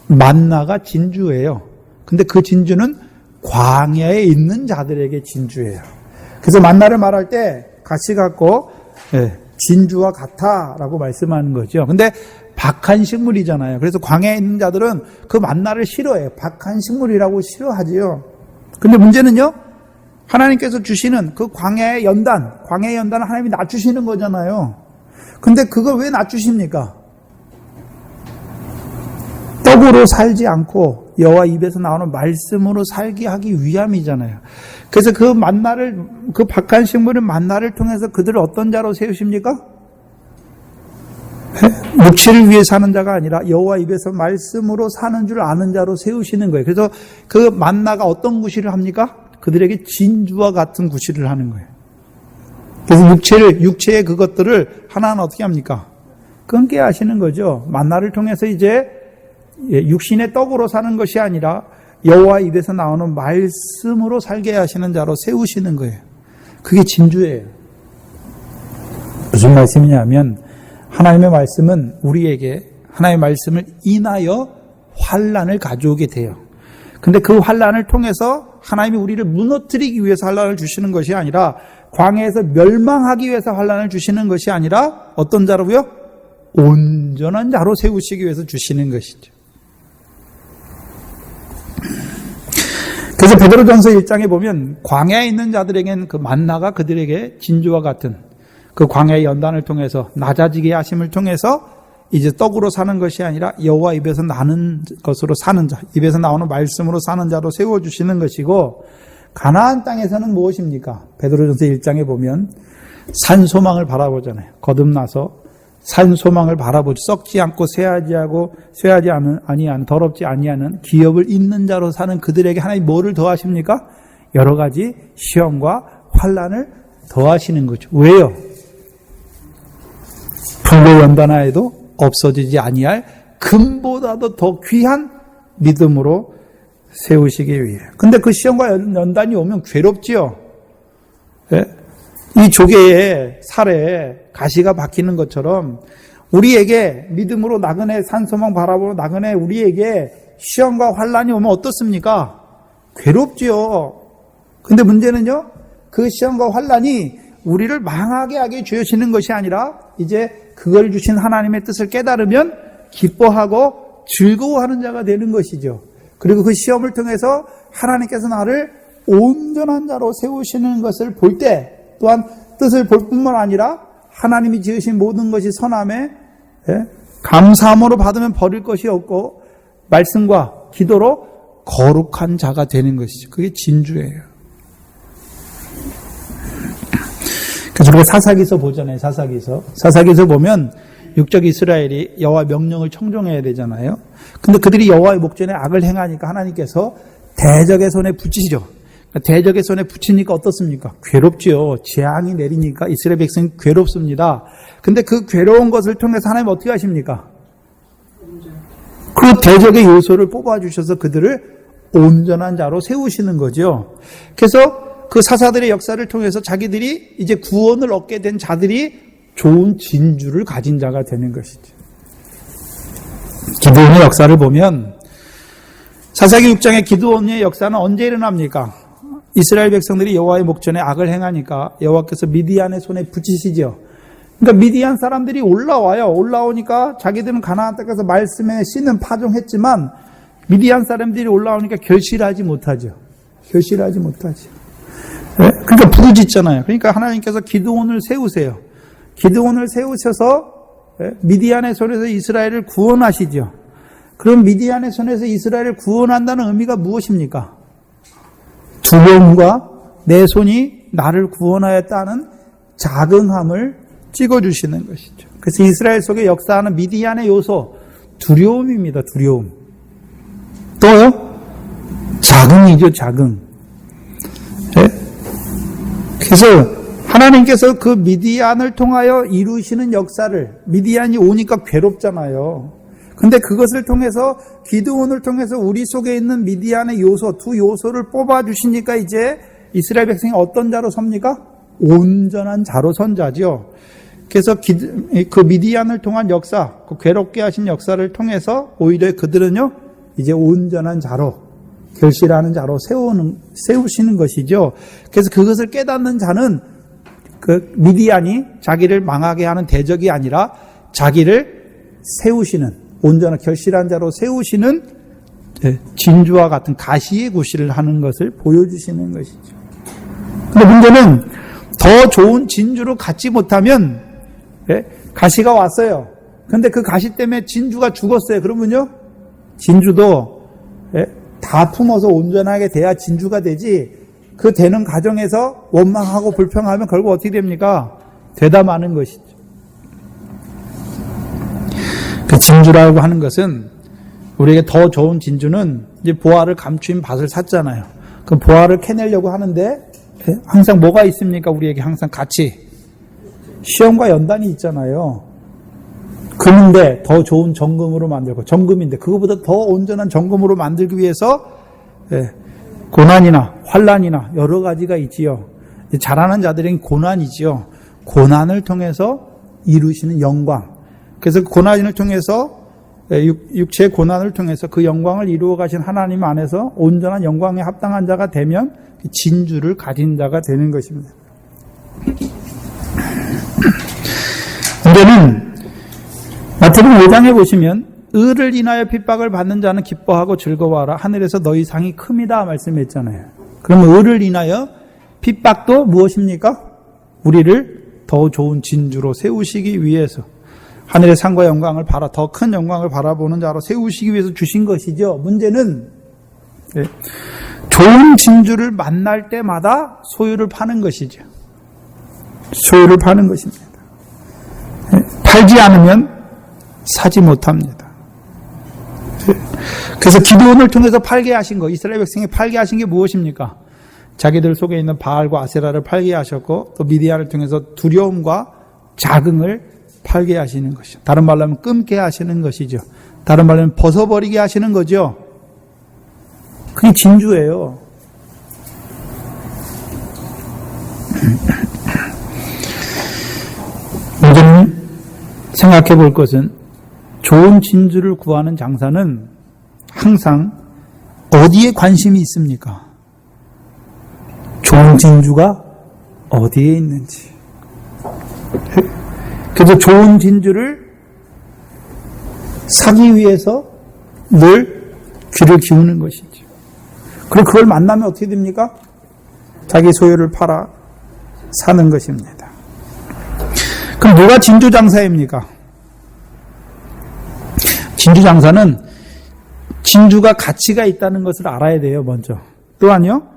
S1: 만나가 진주예요. 근데 그 진주는 광야에 있는 자들에게 진주예요. 그래서 만나를 말할 때 같이 갖고 진주와 같아라고 말씀하는 거죠. 근데 박한 식물이잖아요. 그래서 광야에 있는 자들은 그 만나를 싫어해요. 박한 식물이라고 싫어하지요. 근데 문제는요, 하나님께서 주시는 그 광야의 연단을 하나님이 낮추시는 거잖아요. 근데 그걸 왜 낮추십니까? 떡으로 살지 않고 여호와 입에서 나오는 말씀으로 살게 하기 위함이잖아요. 그래서 그 만나를, 그 박한 식물은 만나를 통해서 그들을 어떤 자로 세우십니까? 육체를 위해 사는 자가 아니라 여호와 입에서 말씀으로 사는 줄 아는 자로 세우시는 거예요. 그래서 그 만나가 어떤 구실을 합니까? 그들에게 진주와 같은 구실을 하는 거예요. 그래서 육체의 그것들을 하나는 어떻게 합니까? 끊게 하시는 거죠. 만나를 통해서 이제 육신의 떡으로 사는 것이 아니라 여호와 입에서 나오는 말씀으로 살게 하시는 자로 세우시는 거예요. 그게 진주예요. 무슨 말씀이냐면 하나님의 말씀은 우리에게 하나님의 말씀을 인하여 환난을 가져오게 돼요. 근데 그 환난을 통해서 하나님이 우리를 무너뜨리기 위해서 환난을 주시는 것이 아니라 광야에서 멸망하기 위해서 환난을 주시는 것이 아니라 어떤 자로요? 온전한 자로 세우시기 위해서 주시는 것이죠. 그래서 베드로전서 1장에 보면 광야에 있는 자들에게는 그 만나가 그들에게 진주와 같은 그 광야의 연단을 통해서 낮아지게 하심을 통해서 이제 떡으로 사는 것이 아니라 여호와 입에서 나는 것으로 사는 자, 입에서 나오는 말씀으로 사는 자로 세워주시는 것이고, 가나안 땅에서는 무엇입니까? 베드로전서 1장에 보면 산소망을 바라보잖아요. 거듭나서 산소망을 바라보지, 썩지 않고 쇠하지 아니하는 더럽지 아니하는 기업을 잇는 자로 사는 그들에게 하나님 뭐를 더하십니까? 여러 가지 시험과 환난을 더하시는 거죠. 왜요? 불로 연단하여도 없어지지 아니할 금보다도 더 귀한 믿음으로 세우시기 위해. 근데 그 시험과 연단이 오면 괴롭지요. 예? 이 조개의 살에 가시가 박히는 것처럼 우리에게 믿음으로 나그네 산소망 바라보는 나그네 우리에게 시험과 환난이 오면 어떻습니까? 괴롭지요. 근데 문제는요, 그 시험과 환난이 우리를 망하게 하게 주시는 것이 아니라 이제 그걸 주신 하나님의 뜻을 깨달으면 기뻐하고 즐거워하는 자가 되는 것이죠. 그리고 그 시험을 통해서 하나님께서 나를 온전한 자로 세우시는 것을 볼 때 또한 뜻을 볼 뿐만 아니라 하나님이 지으신 모든 것이 선함에 감사함으로 받으면 버릴 것이 없고 말씀과 기도로 거룩한 자가 되는 것이죠. 그게 진주예요. 그래서 우리가 사사기서 보잖아요. 사사기서 보면 육적 이스라엘이 여호와 명령을 청종해야 되잖아요. 근데 그들이 여호와의 목전에 악을 행하니까 하나님께서 대적의 손에 붙이시죠. 대적의 손에 붙이니까 어떻습니까? 괴롭지요. 재앙이 내리니까 이스라엘 백성이 괴롭습니다. 근데 그 괴로운 것을 통해서 하나님 어떻게 하십니까? 그 대적의 요소를 뽑아주셔서 그들을 온전한 자로 세우시는 거죠. 그래서 그 사사들의 역사를 통해서 자기들이 이제 구원을 얻게 된 자들이 좋은 진주를 가진 자가 되는 것이죠. 기드온의 역사를 보면 사사기 6장의 기드온의 역사는 언제 일어납니까? 이스라엘 백성들이 여호와의 목전에 악을 행하니까 여호와께서 미디안의 손에 붙이시죠. 그러니까 미디안 사람들이 올라와요. 올라오니까 자기들은 가나안 땅에서 말씀에 씨는 파종했지만 미디안 사람들이 올라오니까 결실하지 못하죠. 그러니까 부르짖잖아요. 그러니까 하나님께서 기드온을 세우세요. 기드온을 세우셔서 미디안의 손에서 이스라엘을 구원하시죠. 그럼 미디안의 손에서 이스라엘을 구원한다는 의미가 무엇입니까? 두려움과 내 손이 나를 구원하였다는 자긍함을 찍어주시는 것이죠. 그래서 이스라엘 속에 역사하는 미디안의 요소, 두려움입니다. 두려움. 또요? 자긍이죠. 자긍. 그래서 하나님께서 그 미디안을 통하여 이루시는 역사를, 미디안이 오니까 괴롭잖아요. 근데 그것을 통해서 기드온을 통해서 우리 속에 있는 미디안의 요소, 두 요소를 뽑아주시니까 이제 이스라엘 백성이 어떤 자로 섭니까? 온전한 자로 선 자죠. 그래서 그 미디안을 통한 역사, 그 괴롭게 하신 역사를 통해서 오히려 그들은요, 이제 온전한 자로, 결실하는 자로 세우시는 것이죠. 그래서 그것을 깨닫는 자는 그 미디안이 자기를 망하게 하는 대적이 아니라 자기를 세우시는, 온전한 결실한 자로 세우시는 진주와 같은 가시의 구실을 하는 것을 보여주시는 것이죠. 근데 문제는 더 좋은 진주로 갖지 못하면, 가시가 왔어요. 근데 그 가시 때문에 진주가 죽었어요. 그러면요, 진주도 다 품어서 온전하게 돼야 진주가 되지, 그 되는 과정에서 원망하고 불평하면 결국 어떻게 됩니까? 되다 마는 것이죠. 그 진주라고 하는 것은, 우리에게 더 좋은 진주는 이제 보화를 감추인 밭을 샀잖아요. 그 보화를 캐내려고 하는데 항상 뭐가 있습니까? 우리에게 항상 같이 시험과 연단이 있잖아요. 금인데 더 좋은 정금으로 만들고, 정금인데 그거보다 더 온전한 정금으로 만들기 위해서 고난이나 환난이나 여러 가지가 있지요. 잘하는 자들에게 고난이지요. 고난을 통해서 이루시는 영광. 그래서 고난을 통해서, 육체의 고난을 통해서 그 영광을 이루어 가신 하나님 안에서 온전한 영광에 합당한 자가 되면 진주를 가진 자가 되는 것입니다. 문제는 마태복음 5장에 보시면 의를 인하여 핍박을 받는 자는 기뻐하고 즐거워하라. 하늘에서 너희 상이 큼이다 말씀했잖아요. 그러면 의를 인하여 핍박도 무엇입니까? 우리를 더 좋은 진주로 세우시기 위해서, 하늘의 상과 영광을 더 큰 영광을 바라보는 자로 세우시기 위해서 주신 것이죠. 문제는 좋은 진주를 만날 때마다 소유를 파는 것이죠. 소유를 파는 것입니다. 팔지 않으면 사지 못합니다. 그래서 기드온을 통해서 팔게 하신 거, 이스라엘 백성이 팔게 하신 게 무엇입니까? 자기들 속에 있는 바알과 아세라를 팔게 하셨고, 또 미디안을 통해서 두려움과 자긍을 팔게 하시는 것이죠. 다른 말로 하면 끊게 하시는 것이죠. 다른 말로 하면 벗어버리게 하시는 거죠. 그게 진주예요. 문제는 생각해 볼 것은, 좋은 진주를 구하는 장사는 항상 어디에 관심이 있습니까? 좋은 진주가 어디에 있는지. 그래서 좋은 진주를 사기 위해서 늘 귀를 기우는 것이죠. 그리고 그걸 만나면 어떻게 됩니까? 자기 소유를 팔아 사는 것입니다. 그럼 누가 진주 장사입니까? 진주 장사는 진주가 가치가 있다는 것을 알아야 돼요, 먼저. 또한요,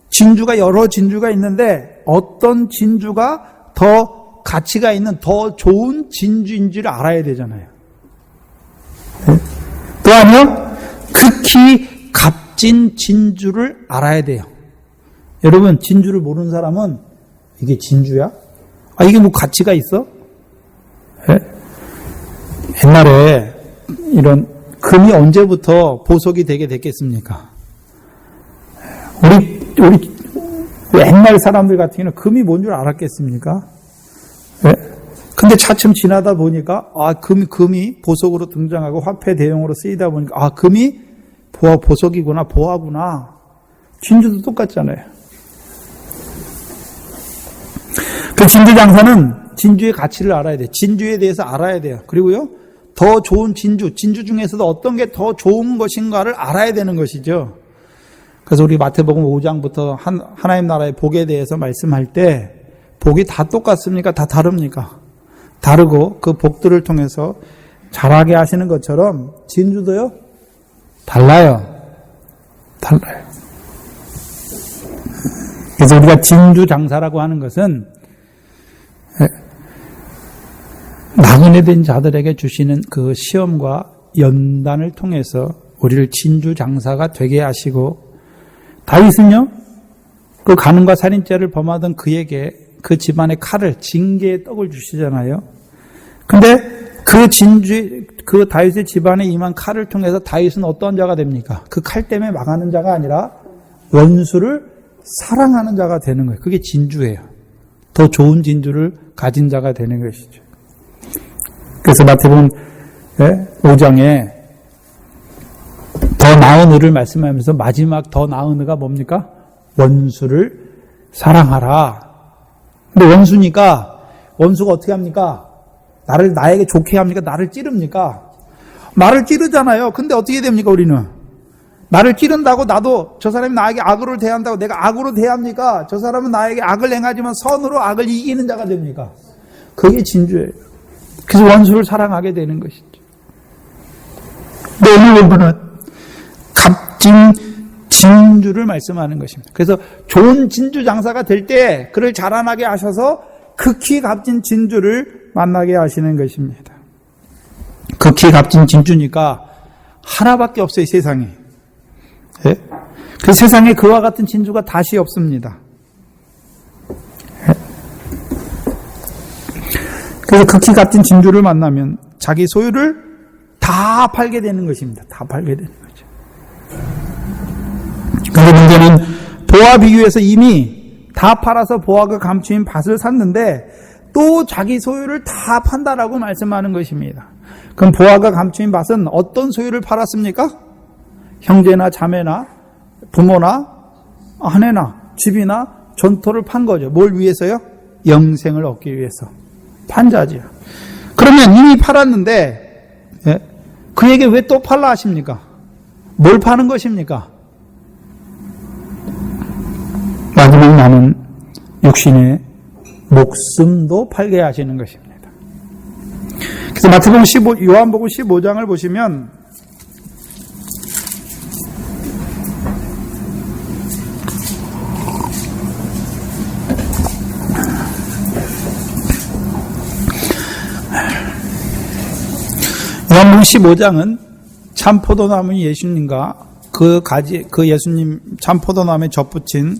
S1: 진주가 여러 진주가 있는데 어떤 진주가 더 가치가 있는 더 좋은 진주인지를 알아야 되잖아요. 또한요, 극히 값진 진주를 알아야 돼요. 여러분, 진주를 모르는 사람은 이게 진주야? 아, 이게 뭐 가치가 있어? 네? 옛날에 이런 금이 언제부터 보석이 되게 됐겠습니까? 우리 옛날 사람들 같은 경우는 금이 뭔 줄 알았겠습니까? 네? 근데 차츰 지나다 보니까, 금이 보석으로 등장하고 화폐 대용으로 쓰이다 보니까, 금이 보석이구나, 보화구나. 진주도 똑같잖아요. 그 진주 장사는 진주의 가치를 알아야 돼요. 진주에 대해서 알아야 돼요. 그리고요, 더 좋은 진주 중에서도 어떤 게 더 좋은 것인가를 알아야 되는 것이죠. 그래서 우리 마태복음 5장부터 하나님 나라의 복에 대해서 말씀할 때, 복이 다 똑같습니까? 다 다릅니까? 다르고 그 복들을 통해서 자라게 하시는 것처럼 진주도요, 달라요. 그래서 우리가 진주 장사라고 하는 것은 나그네 된 자들에게 주시는 그 시험과 연단을 통해서 우리를 진주 장사가 되게 하시고, 다윗은요, 그 간음과 살인죄를 범하던 그에게 그 집안의 칼을, 징계의 떡을 주시잖아요. 근데 그 다윗의 집안에 임한 칼을 통해서 다윗은 어떤 자가 됩니까? 그 칼 때문에 망하는 자가 아니라 원수를 사랑하는 자가 되는 거예요. 그게 진주예요. 더 좋은 진주를 가진 자가 되는 것이죠. 그래서 마태복음 5장에 더 나은 의를 말씀하면서 마지막 더 나은 의가 뭡니까? 원수를 사랑하라. 근데 원수가 어떻게 합니까? 나에게 좋게 합니까? 나를 찌릅니까? 나를 찌르잖아요. 근데 어떻게 됩니까, 우리는? 나를 찌른다고 나도 저 사람이 나에게 악으로 대한다고 내가 악으로 대합니까? 저 사람은 나에게 악을 행하지만 선으로 악을 이기는 자가 됩니까? 그게 진주예요. 그래서 원수를 사랑하게 되는 것이죠. 오늘 본문은 값진 진주를 말씀하는 것입니다. 그래서 좋은 진주 장사가 될 때 그를 자라나게 하셔서 극히 값진 진주를 만나게 하시는 것입니다. 극히 값진 진주니까 하나밖에 없어요, 세상에. 예? 그 세상에 그와 같은 진주가 다시 없습니다. 그래서 극히 같은 진주를 만나면 자기 소유를 다 팔게 되는 것입니다. 다 팔게 되는 거죠. 그런데 문제는 보화 비유에서 이미 다 팔아서 보화가 감추인 밭을 샀는데 또 자기 소유를 다 판다라고 말씀하는 것입니다. 그럼 보화가 감추인 밭은 어떤 소유를 팔았습니까? 형제나 자매나 부모나 아내나 집이나 전토를 판 거죠. 뭘 위해서요? 영생을 얻기 위해서 판 자지요. 그러면 이미 팔았는데 그에게 왜 또 팔라 하십니까? 뭘 파는 것입니까? 마지막 남은 육신의 목숨도 팔게 하시는 것입니다. 그래서 마태복음 요한복음 15장을 보시면 요한복음 15장은 참포도나무 예수님과 그 예수님 참포도나무에 접붙인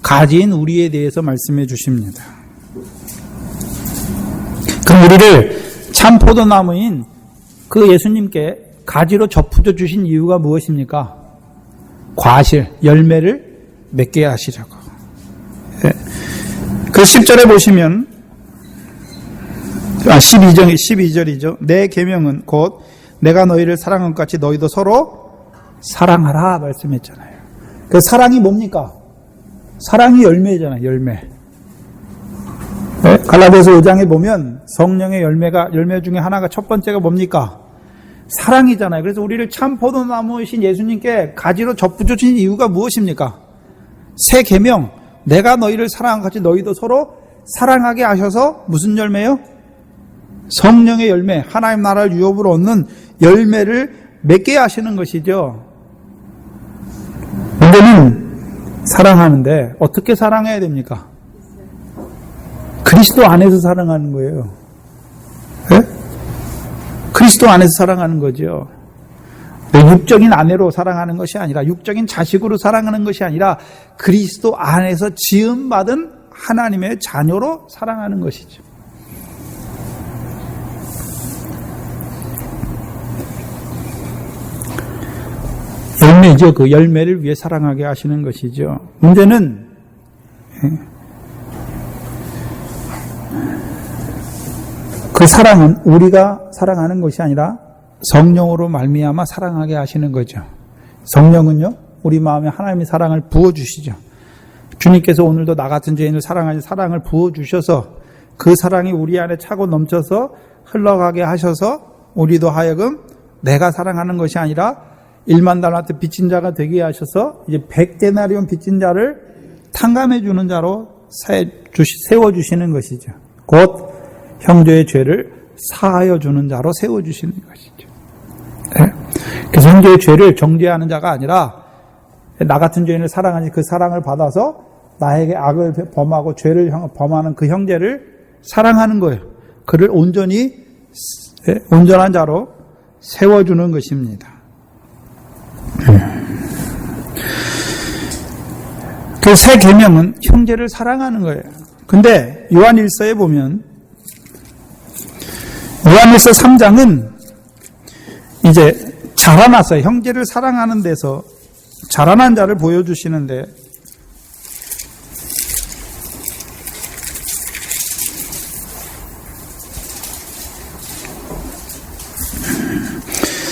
S1: 가지인 우리에 대해서 말씀해 주십니다. 그럼 우리를 참포도나무인 그 예수님께 가지로 접붙여 주신 이유가 무엇입니까? 과실, 열매를 맺게 하시려고. 그 10절에 보시면 12절이죠. 내 계명은 곧 내가 너희를 사랑한 것 같이 너희도 서로 사랑하라 말씀했잖아요. 그 사랑이 뭡니까? 사랑이 열매잖아요. 열매. 갈라디아서 5장에 보면 성령의 열매 중에 하나가 첫 번째가 뭡니까? 사랑이잖아요. 그래서 우리를 참 포도나무이신 예수님께 가지로 접붙여 주신 이유가 무엇입니까? 새 계명, 내가 너희를 사랑한 것 같이 너희도 서로 사랑하게 하셔서 무슨 열매요? 성령의 열매, 하나님 나라를 유업으로 얻는 열매를 맺게 하시는 것이죠. 문제는 사랑하는데 어떻게 사랑해야 됩니까? 그리스도 안에서 사랑하는 거예요. 네? 그리스도 안에서 사랑하는 거죠. 육적인 아내로 사랑하는 것이 아니라 육적인 자식으로 사랑하는 것이 아니라 그리스도 안에서 지음받은 하나님의 자녀로 사랑하는 것이죠. 열매죠. 그 열매를 위해 사랑하게 하시는 것이죠. 문제는 그 사랑은 우리가 사랑하는 것이 아니라 성령으로 말미암아 사랑하게 하시는 거죠. 성령은요, 우리 마음에 하나님의 사랑을 부어주시죠. 주님께서 오늘도 나 같은 죄인을 사랑하신 사랑을 부어주셔서 그 사랑이 우리 안에 차고 넘쳐서 흘러가게 하셔서 우리도 하여금 내가 사랑하는 것이 아니라 1만 달란트 빚진 자가 되게 하셔서 이제 100데나리온 빚진 자를 탕감해 주는 자로 세워주시는 것이죠. 곧 형제의 죄를 사하여 주는 자로 세워주시는 것이죠. 네? 그래서 형제의 죄를 정죄하는 자가 아니라 나 같은 죄인을 사랑하니 그 사랑을 받아서 나에게 악을 범하고 죄를 범하는 그 형제를 사랑하는 거예요. 그를 온전히 온전한 자로 세워주는 것입니다. 그 새 계명은 형제를 사랑하는 거예요. 근데 요한일서에 보면 요한일서 3장은 이제 자라났어요. 형제를 사랑하는 데서 자라난 자를 보여주시는데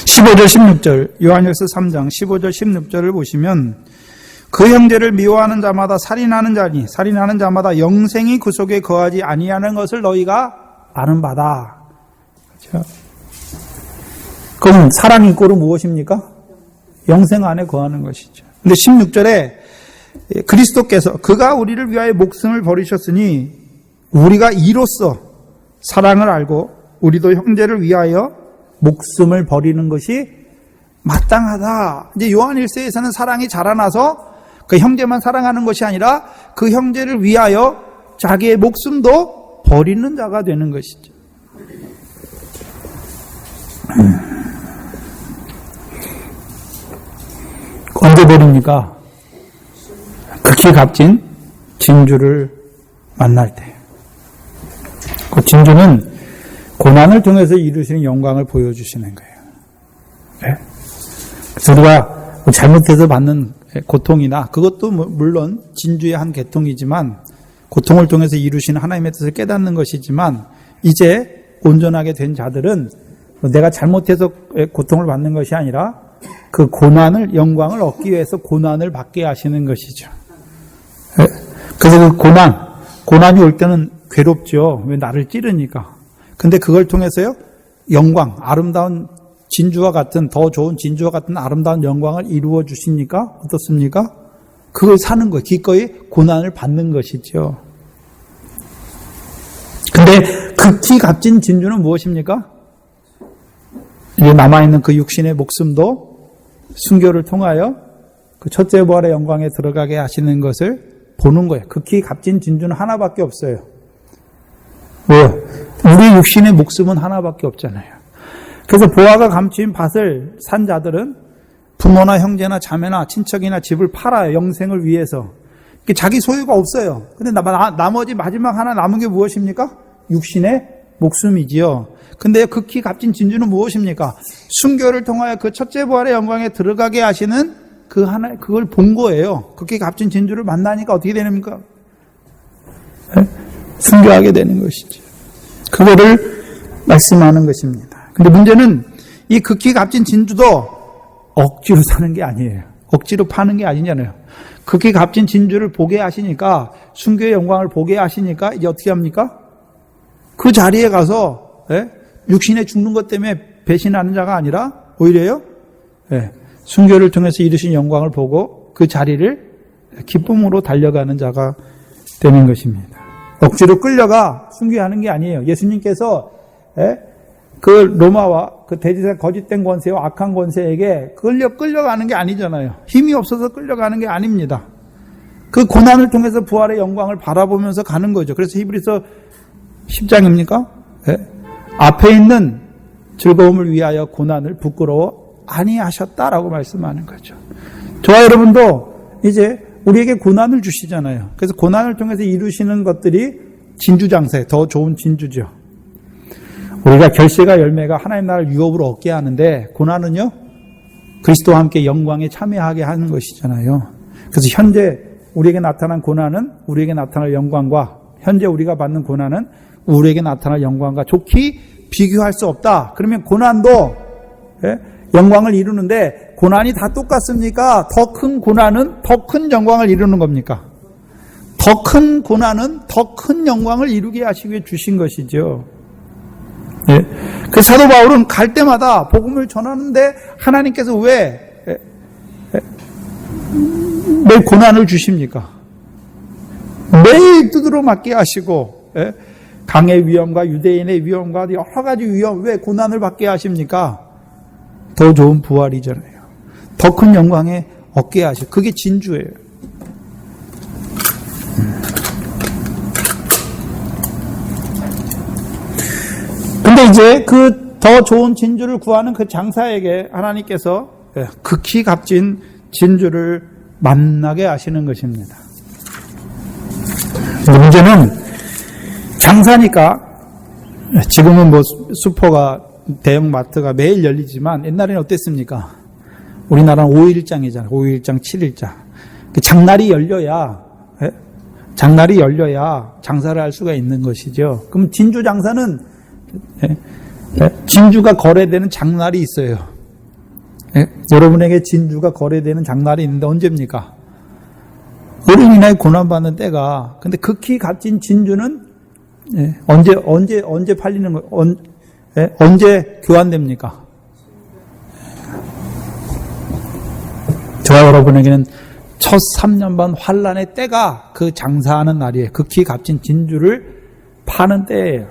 S1: 15절 16절 요한일서 3장 15절 16절을 보시면 그 형제를 미워하는 자마다 살인하는 자니 살인하는 자마다 영생이 그 속에 거하지 아니하는 것을 너희가 아는 바다. 그렇죠? 그럼 사랑 이꼬르 무엇입니까? 영생 안에 거하는 것이죠. 근데 16절에 그리스도께서 그가 우리를 위하여 목숨을 버리셨으니 우리가 이로써 사랑을 알고 우리도 형제를 위하여 목숨을 버리는 것이 마땅하다. 이제 요한일서에서는 사랑이 자라나서 그 형제만 사랑하는 것이 아니라 그 형제를 위하여 자기의 목숨도 버리는 자가 되는 것이죠. 언제 버립니까? 극히 값진 진주를 만날 때. 그 진주는 고난을 통해서 이루시는 영광을 보여주시는 거예요. 네? 그래서 우리가 잘못해서 받는 고통이나 그것도 물론 진주의 한 계통이지만 고통을 통해서 이루시는 하나님의 뜻을 깨닫는 것이지만 이제 온전하게 된 자들은 내가 잘못해서 고통을 받는 것이 아니라 그 고난을 영광을 얻기 위해서 고난을 받게 하시는 것이죠. 그래서 그 고난이 올 때는 괴롭죠. 왜 나를 찌르니까. 근데 그걸 통해서요 영광, 아름다운 진주와 같은 더 좋은 진주와 같은 아름다운 영광을 이루어 주시니까 어떻습니까? 그걸 사는 거예요. 기꺼이 고난을 받는 것이죠. 근데 극히 값진 진주는 무엇입니까? 이제 남아있는 그 육신의 목숨도 순교를 통하여 그 첫째 부활의 영광에 들어가게 하시는 것을 보는 거예요. 극히 값진 진주는 하나밖에 없어요. 왜요? 우리 육신의 목숨은 하나밖에 없잖아요. 그래서 보화가 감추인 밭을 산 자들은 부모나 형제나 자매나 친척이나 집을 팔아요. 영생을 위해서. 자기 소유가 없어요. 근데 나머지 마지막 하나 남은 게 무엇입니까? 육신의 목숨이지요. 근데 극히 값진 진주는 무엇입니까? 순교를 통하여 그 첫째 부활의 영광에 들어가게 하시는 그걸 본 거예요. 극히 값진 진주를 만나니까 어떻게 되십니까? 순교하게 되는 것이죠. 그거를 말씀하는 것입니다. 근데 문제는 이 극히 값진 진주도 억지로 사는 게 아니에요. 억지로 파는 게 아니잖아요. 극히 값진 진주를 보게 하시니까, 순교의 영광을 보게 하시니까 이제 어떻게 합니까? 그 자리에 가서 육신에 죽는 것 때문에 배신하는 자가 아니라 오히려요 순교를 통해서 이루신 영광을 보고 그 자리를 기쁨으로 달려가는 자가 되는 것입니다. 억지로 끌려가 순교하는 게 아니에요. 예수님께서 그 로마와 그 대지사 거짓된 권세와 악한 권세에게 끌려가는 게 아니잖아요. 힘이 없어서 끌려가는 게 아닙니다. 그 고난을 통해서 부활의 영광을 바라보면서 가는 거죠. 그래서 히브리서 10장입니까? 앞에 있는 즐거움을 위하여 고난을 부끄러워 아니하셨다라고 말씀하는 거죠. 저와 여러분도 이제 우리에게 고난을 주시잖아요. 그래서 고난을 통해서 이루시는 것들이 진주장사에 더 좋은 진주죠. 우리가 결실과 열매가 하나님 나라를 유업으로 얻게 하는데 고난은요 그리스도와 함께 영광에 참여하게 하는 것이잖아요. 그래서 현재 우리에게 나타난 고난은 우리에게 나타날 영광과 현재 우리가 받는 고난은 우리에게 나타날 영광과 좋게 비교할 수 없다. 그러면 고난도 영광을 이루는데 고난이 다 똑같습니까? 더 큰 고난은 더 큰 영광을 이루는 겁니까? 더 큰 고난은 더 큰 영광을 이루게 하시기 위해 주신 것이죠. 그 사도 바울은 갈 때마다 복음을 전하는데 하나님께서 왜 매일 고난을 주십니까? 매일 두드러 맞게 하시고 강의 위험과 유대인의 위험과 여러 가지 위험 왜 고난을 받게 하십니까? 더 좋은 부활이잖아요. 더 큰 영광에 얻게 하시고 그게 진주예요. 근데 이제 그 더 좋은 진주를 구하는 그 장사에게 하나님께서 극히 값진 진주를 만나게 하시는 것입니다. 문제는 장사니까 지금은 뭐 슈퍼가 대형 마트가 매일 열리지만 옛날에는 어땠습니까? 우리나라는 5일장이잖아요. 5일장, 7일장. 장날이 열려야 장사를 할 수가 있는 것이죠. 그럼 진주 장사는 진주가 거래되는 장날이 있어요. 여러분에게 진주가 거래되는 장날이 있는데 언제입니까? 어린 인하에 고난받는 때가. 근데 극히 값진 진주는 언제 팔리는 거? 언제 교환됩니까? 저와 여러분에게는 첫 3년반 환란의 때가 그 장사하는 날이에요. 극히 값진 진주를 파는 때예요.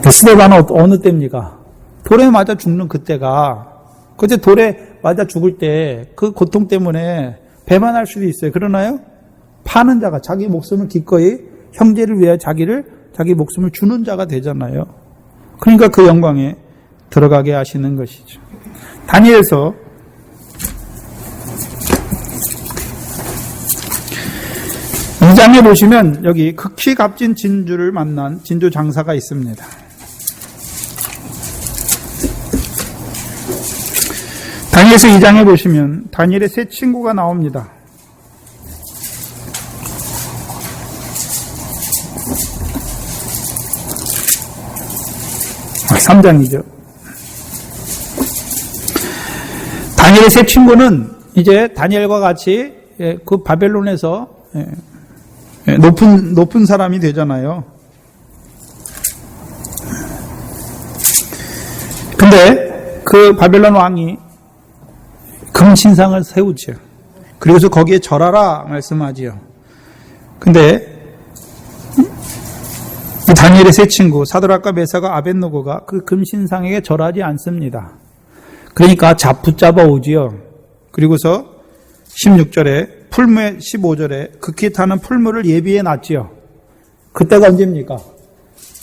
S1: 스데반은 어느 때입니까? 돌에 맞아 죽는 그때가. 그때 돌에 맞아 죽을 때 그 고통 때문에 배반할 수도 있어요. 그러나요? 파는 자가 자기 목숨을 기꺼이 형제를 위해 자기 목숨을 주는 자가 되잖아요. 그러니까 그 영광에 들어가게 하시는 것이죠. 다니엘서 2장에 보시면 여기 극히 값진 진주를 만난 진주 장사가 있습니다. 다니엘서 2장에 보시면 다니엘의 세 친구가 나옵니다. 3장이죠. 다니엘의 세 친구는 이제 다니엘과 같이 그 바벨론에서 높은 사람이 되잖아요. 근데 그 바벨론 왕이 금신상을 세우죠. 그리고서 거기에 절하라 말씀하지요. 근데 이 다니엘의 세 친구 사드락과 메사가 아벳노고가 그 금신상에게 절하지 않습니다. 그러니까 붙잡아 오지요. 그리고서 16절에 풀무에 15절에 극히 타는 풀무를 예비해 놨지요. 그때가 언제입니까?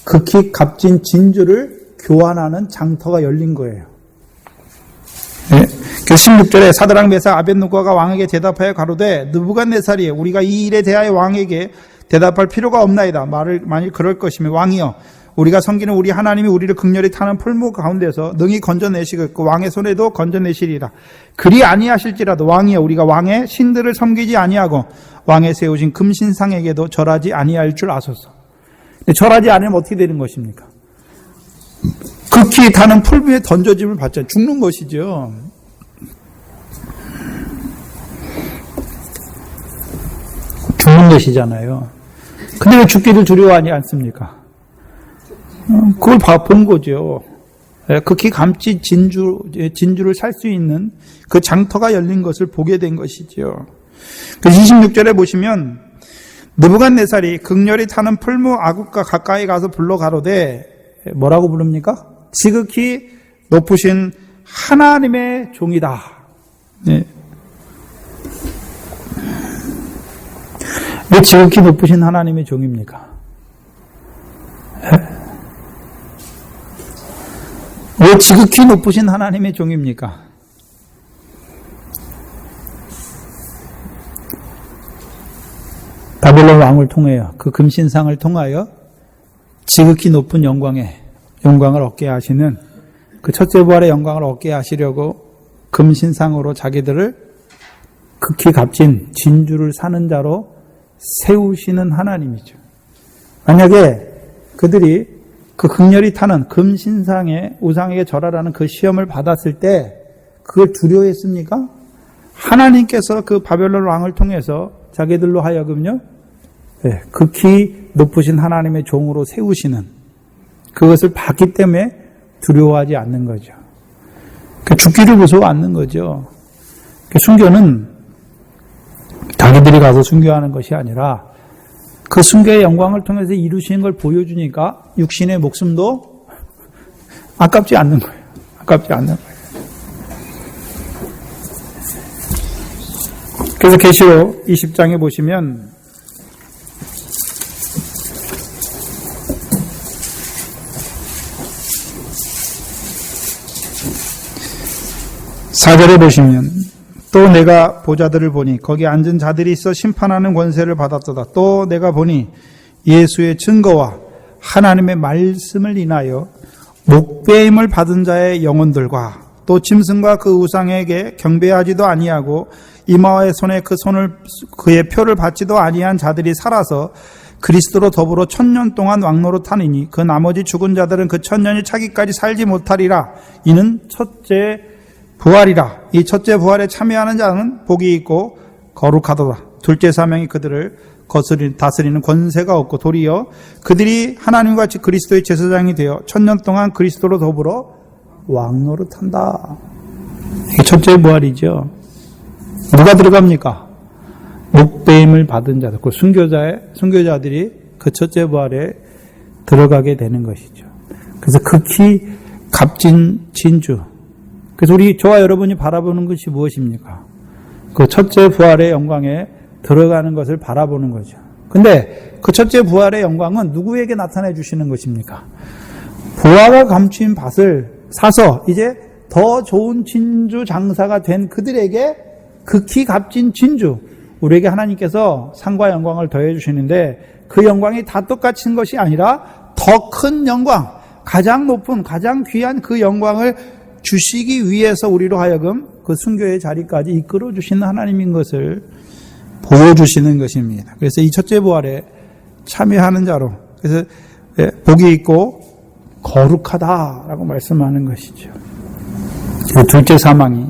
S1: 극히 값진 진주를 교환하는 장터가 열린 거예요. 네. 16절에 사드락 메사 아벳노고가 왕에게 대답하여 가로되 느부갓네살이 우리가 이 일에 대하여 왕에게 대답할 필요가 없나이다. 만일 그럴 것이면 왕이여 우리가 섬기는 우리 하나님이 우리를 극렬히 타는 풀무 가운데서 능히 건져내시겠고 왕의 손에도 건져내시리라. 그리 아니하실지라도 왕이여 우리가 왕의 신들을 섬기지 아니하고 왕의 세우신 금신상에게도 절하지 아니할 줄 아소서. 절하지 않으면 어떻게 되는 것입니까? 극히 타는 풀무에 던져짐을 받자 죽는 것이죠. 죽는 것이잖아요. 근데 왜 죽기를 두려워하지 않습니까? 그걸 본 거죠. 극히 값진 진주를 살 수 있는 그 장터가 열린 것을 보게 된 것이죠. 그래서 26절에 보시면 느부갓네살이 극렬히 타는 풀무 아굿과 가까이 가서 불러 가로되 뭐라고 부릅니까? 지극히 높으신 하나님의 종이다. 네. 왜 지극히 높으신 하나님의 종입니까? 왜 지극히 높으신 하나님의 종입니까? 바벨론 왕을 통하여 그 금신상을 통하여 지극히 높은 영광을 얻게 하시는 그 첫째 부활의 영광을 얻게 하시려고 금신상으로 자기들을 극히 값진 진주를 사는 자로 세우시는 하나님이죠. 만약에 그들이 그 극렬히 타는 금신상의 우상에게 절하라는 그 시험을 받았을 때 그걸 두려워했습니까? 하나님께서 그 바벨론 왕을 통해서 자기들로 하여금요, 극히 높으신 하나님의 종으로 세우시는 그것을 봤기 때문에 두려워하지 않는 거죠. 죽기를 무서워 않는 거죠. 순교는 자기들이 가서 순교하는 것이 아니라 그 순교의 영광을 통해서 이루시는 걸 보여주니까 육신의 목숨도 아깝지 않는 거예요. 아깝지 않는 거예요. 그래서 계시록 20장에 보시면 사절에 보시면 또 내가 보자들을 보니 거기 앉은 자들이 있어 심판하는 권세를 받았도다. 또 내가 보니 예수의 증거와 하나님의 말씀을 인하여 목배임을 받은 자의 영혼들과 또 짐승과 그 우상에게 경배하지도 아니하고 이마와의 손에 그의 표를 받지도 아니한 자들이 살아서 그리스도로 더불어 1000년 동안 왕노릇하니니 그 나머지 죽은 자들은 그 1000년이 차기까지 살지 못하리라. 이는 첫째 부활이라. 이 첫째 부활에 참여하는 자는 복이 있고 거룩하도다. 둘째 사명이 그들을 다스리는 권세가 없고 도리어 그들이 하나님과 같이 그리스도의 제사장이 되어 1000년 동안 그리스도로 더불어 왕노릇한다. 이게 첫째 부활이죠. 누가 들어갑니까? 목배임을 받은 자들, 그 순교자들이 그 첫째 부활에 들어가게 되는 것이죠. 그래서 극히 값진 진주. 그래서 저와 여러분이 바라보는 것이 무엇입니까? 그 첫째 부활의 영광에 들어가는 것을 바라보는 거죠. 근데 그 첫째 부활의 영광은 누구에게 나타내 주시는 것입니까? 보화가 감춘 밭을 사서 이제 더 좋은 진주 장사가 된 그들에게 극히 값진 진주, 우리에게 하나님께서 상과 영광을 더해 주시는데 그 영광이 다 똑같은 것이 아니라 더 큰 영광, 가장 높은 가장 귀한 그 영광을 주시기 위해서 우리로 하여금 그 순교의 자리까지 이끌어 주시는 하나님인 것을 보여주시는 것입니다. 그래서 이 첫째 부활에 참여하는 자로, 그래서 복이 있고 거룩하다라고 말씀하는 것이죠. 둘째 사망이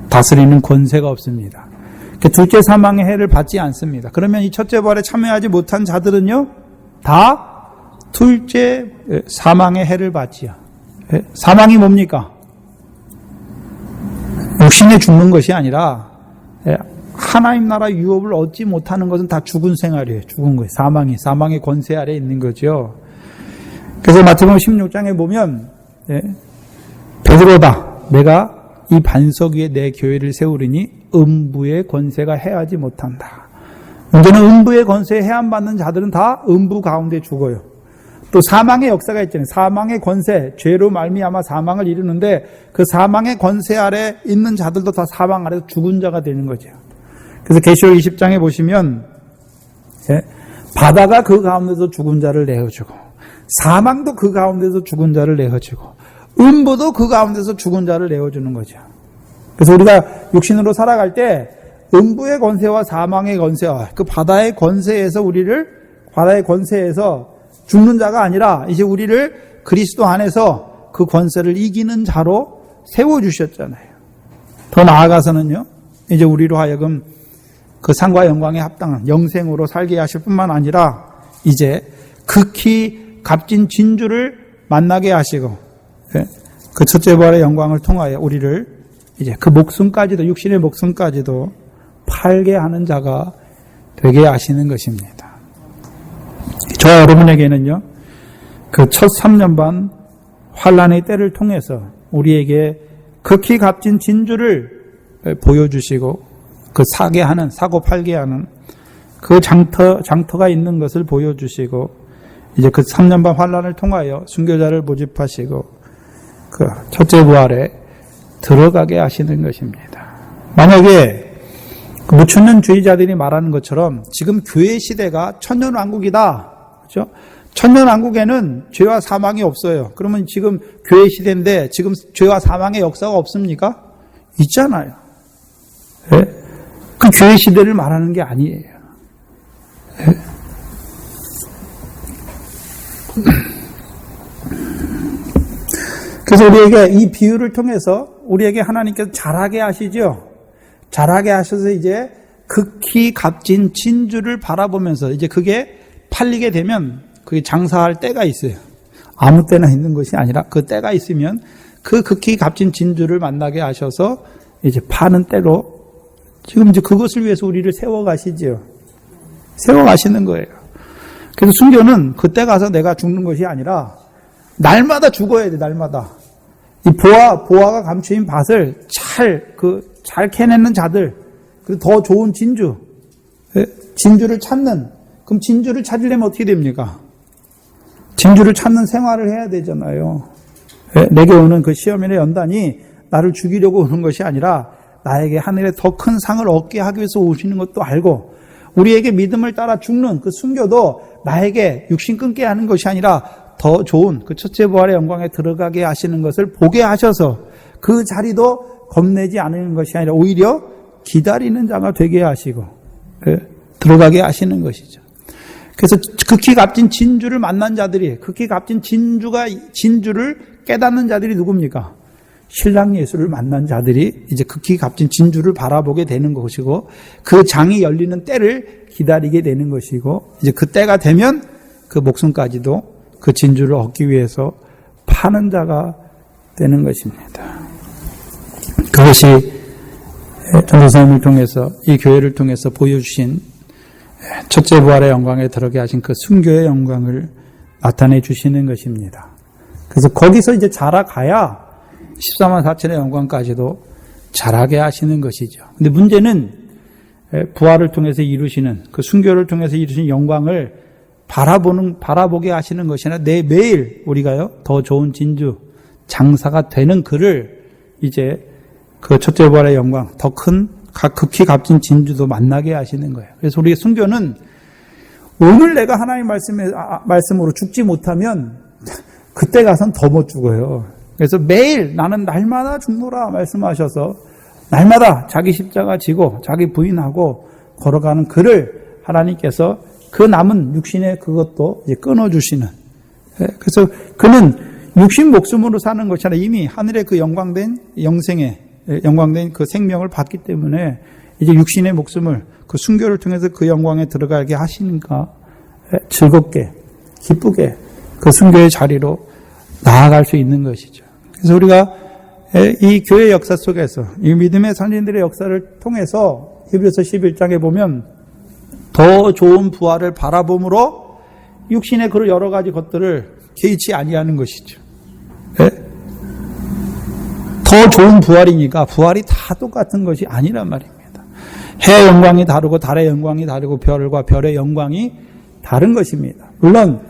S1: 다스리는 권세가 없습니다. 둘째 사망의 해를 받지 않습니다. 그러면 이 첫째 부활에 참여하지 못한 자들은요, 다 둘째 사망의 해를 받지요. 사망이 뭡니까? 육신에 죽는 것이 아니라 하나님 나라 유업을 얻지 못하는 것은 다 죽은 생활이에요. 죽은 거예요. 사망의 권세 아래에 있는 거죠. 그래서 마태복음 16장에 보면 베드로다, 내가 이 반석 위에 내 교회를 세우리니 음부의 권세가 해하지 못한다. 문제는 음부의 권세에 해함받는 자들은 다 음부 가운데 죽어요. 또 사망의 역사가 있잖아요. 사망의 권세, 죄로 말미암아 사망을 이루는데 그 사망의 권세 아래 있는 자들도 다 사망 아래서 죽은 자가 되는 거죠. 그래서 계시록 20장에 보시면 바다가 그 가운데서 죽은 자를 내어주고 사망도 그 가운데서 죽은 자를 내어주고 음부도 그 가운데서 죽은 자를 내어주는 거죠. 그래서 우리가 육신으로 살아갈 때 음부의 권세와 사망의 권세와 그 바다의 권세에서 죽는 자가 아니라 이제 우리를 그리스도 안에서 그 권세를 이기는 자로 세워주셨잖아요. 더 나아가서는요, 이제 우리로 하여금 그 상과 영광에 합당한 영생으로 살게 하실 뿐만 아니라 이제 극히 값진 진주를 만나게 하시고 그 첫째 부활의 영광을 통하여 우리를 이제 그 목숨까지도, 육신의 목숨까지도 팔게 하는 자가 되게 하시는 것입니다. 저와 여러분에게는요, 그 첫 3년 반 환란의 때를 통해서 우리에게 극히 값진 진주를 보여주시고 그 사고 팔게 하는 그 장터가 있는 것을 보여주시고 이제 그 3년 반 환란을 통하여 순교자를 모집하시고 그 첫째 부활에 들어가게 하시는 것입니다. 만약에 그 무천년주의자들이 말하는 것처럼 지금 교회 시대가 천년왕국이다. 그렇죠? 천년왕국에는 죄와 사망이 없어요. 그러면 지금 교회 시대인데 지금 죄와 사망의 역사가 없습니까? 있잖아요. 네? 그 교회 시대를 말하는 게 아니에요. 네? 그래서 우리에게 이 비유를 통해서 우리에게 하나님께서 잘하게 하시죠. 잘하게 하셔서 이제 극히 값진 진주를 바라보면서 이제 그게 팔리게 되면 그게 장사할 때가 있어요. 아무 때나 있는 것이 아니라 그 때가 있으면 그 극히 값진 진주를 만나게 하셔서 이제 파는 때로 지금 이제 그것을 위해서 우리를 세워가시지요. 세워가시는 거예요. 그래서 순교는 그때 가서 내가 죽는 것이 아니라 날마다 죽어야 돼, 날마다. 이 보화가 감추인 밭을 잘 캐내는 자들, 그리고 더 좋은 진주를 찾는, 그럼 진주를 찾으려면 어떻게 됩니까? 진주를 찾는 생활을 해야 되잖아요. 내게 오는 그 시험의 연단이 나를 죽이려고 오는 것이 아니라 나에게 하늘에 더 큰 상을 얻게 하기 위해서 오시는 것도 알고, 우리에게 믿음을 따라 죽는 그 순교도 나에게 육신 끊게 하는 것이 아니라 더 좋은 그 첫째 부활의 영광에 들어가게 하시는 것을 보게 하셔서 그 자리도 겁내지 않는 것이 아니라 오히려 기다리는 자가 되게 하시고 들어가게 하시는 것이죠. 그래서 극히 값진 진주를 만난 자들이, 극히 값진 진주를 깨닫는 자들이 누굽니까? 신랑 예수를 만난 자들이 이제 극히 값진 진주를 바라보게 되는 것이고, 그 장이 열리는 때를 기다리게 되는 것이고, 이제 그 때가 되면 그 목숨까지도 그 진주를 얻기 위해서 파는 자가 되는 것입니다. 그것이 전도사님을 통해서, 이 교회를 통해서 보여주신 첫째 부활의 영광에 들어게 하신 그 순교의 영광을 나타내 주시는 것입니다. 그래서 거기서 이제 자라가야 14만 4천의 영광까지도 자라게 하시는 것이죠. 근데 문제는 부활을 통해서 이루시는, 그 순교를 통해서 이루신 영광을 바라보게 하시는 것이 아니라 매일 우리가요, 더 좋은 진주, 장사가 되는 그를 이제 그 첫째 부활의 영광, 더 큰 극히 값진 진주도 만나게 하시는 거예요. 그래서 우리의 순교는 오늘 내가 하나님 말씀으로 죽지 못하면 그때 가선 더 못 죽어요. 그래서 매일 나는 날마다 죽노라 말씀하셔서 날마다 자기 십자가 지고 자기 부인하고 걸어가는 그를 하나님께서 그 남은 육신의 그것도 이제 끊어주시는. 그래서 그는 육신 목숨으로 사는 것이 아니라 이미 하늘의 그 영광된 그 생명을 받기 때문에 이제 육신의 목숨을 그 순교를 통해서 그 영광에 들어가게 하시니까 즐겁게 기쁘게 그 순교의 자리로 나아갈 수 있는 것이죠. 그래서 우리가 이 교회 역사 속에서 이 믿음의 선진들의 역사를 통해서 히브리서 11장에 보면 더 좋은 부활을 바라봄으로 육신의 그런 여러 가지 것들을 개의치 아니하는 것이죠. 더 좋은 부활이니까 부활이 다 똑같은 것이 아니란 말입니다. 해의 영광이 다르고 달의 영광이 다르고 별과 별의 영광이 다른 것입니다. 물론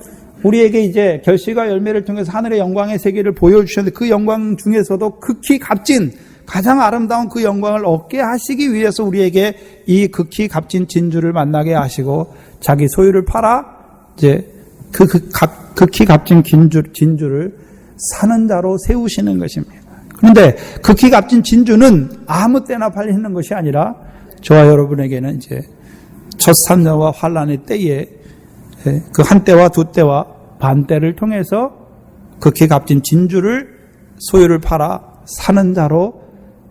S1: 우리에게 이제 결실과 열매를 통해서 하늘의 영광의 세계를 보여주셨는데 그 영광 중에서도 극히 값진 가장 아름다운 그 영광을 얻게 하시기 위해서 우리에게 이 극히 값진 진주를 만나게 하시고 자기 소유를 팔아 이제 극히 값진 진주를 사는 자로 세우시는 것입니다. 그런데 극히 값진 진주는 아무 때나 팔리는 것이 아니라 저와 여러분에게는 이제 첫 산자와 환란의 때에 그 한 때와 두 때와 반 때를 통해서 극히 값진 진주를 소유를 팔아 사는 자로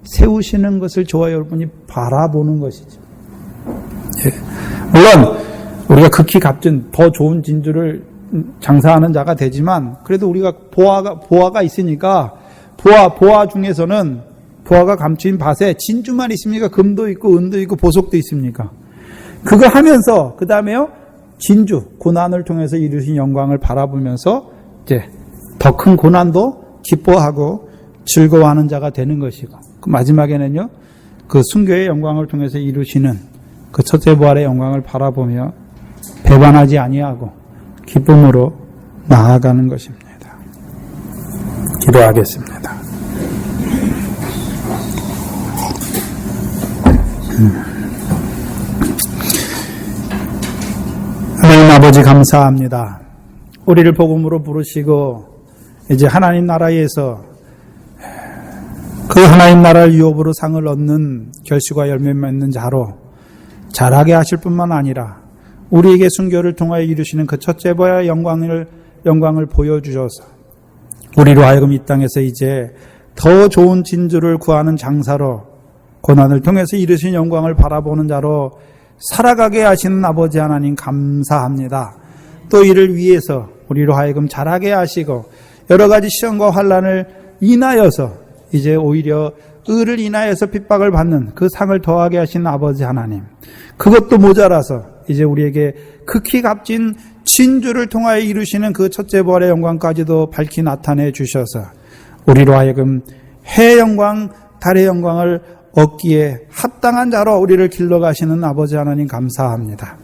S1: 세우시는 것을 저와 여러분이 바라보는 것이죠. 물론 우리가 극히 값진 더 좋은 진주를 장사하는 자가 되지만 그래도 우리가 보화가 있으니까 보화 중에서는 보화가 감추인 밭에 진주만 있습니까? 금도 있고 은도 있고 보석도 있습니까? 그거 하면서 그 다음에요 진주 고난을 통해서 이루신 영광을 바라보면서 이제 더 큰 고난도 기뻐하고 즐거워하는 자가 되는 것이고 그 마지막에는요 그 순교의 영광을 통해서 이루시는 그 첫째 부활의 영광을 바라보며 배반하지 아니하고 기쁨으로 나아가는 것입니다. 기도하겠습니다. 하나님 아버지 감사합니다. 우리를 복음으로 부르시고 이제 하나님 나라에서 그 하나님 나라를 유업으로 상을 얻는 결실과 열매 맺는 자로 자라게 하실 뿐만 아니라 우리에게 순교를 통하여 이루시는 그 첫째 부활의 영광을 보여주셔서 우리로 하여금 이 땅에서 이제 더 좋은 진주를 구하는 장사로 고난을 통해서 이루신 영광을 바라보는 자로 살아가게 하시는 아버지 하나님 감사합니다. 또 이를 위해서 우리로 하여금 자라게 하시고 여러 가지 시험과 환난을 인하여서 이제 오히려 의를 인하여서 핍박을 받는 그 상을 더하게 하신 아버지 하나님, 그것도 모자라서 이제 우리에게 극히 값진 진주를 통하여 이루시는 그 첫째 부활의 영광까지도 밝히 나타내 주셔서 우리로 하여금 해의 영광, 달의 영광을 얻기에 합당한 자로 우리를 길러가시는 아버지 하나님 감사합니다.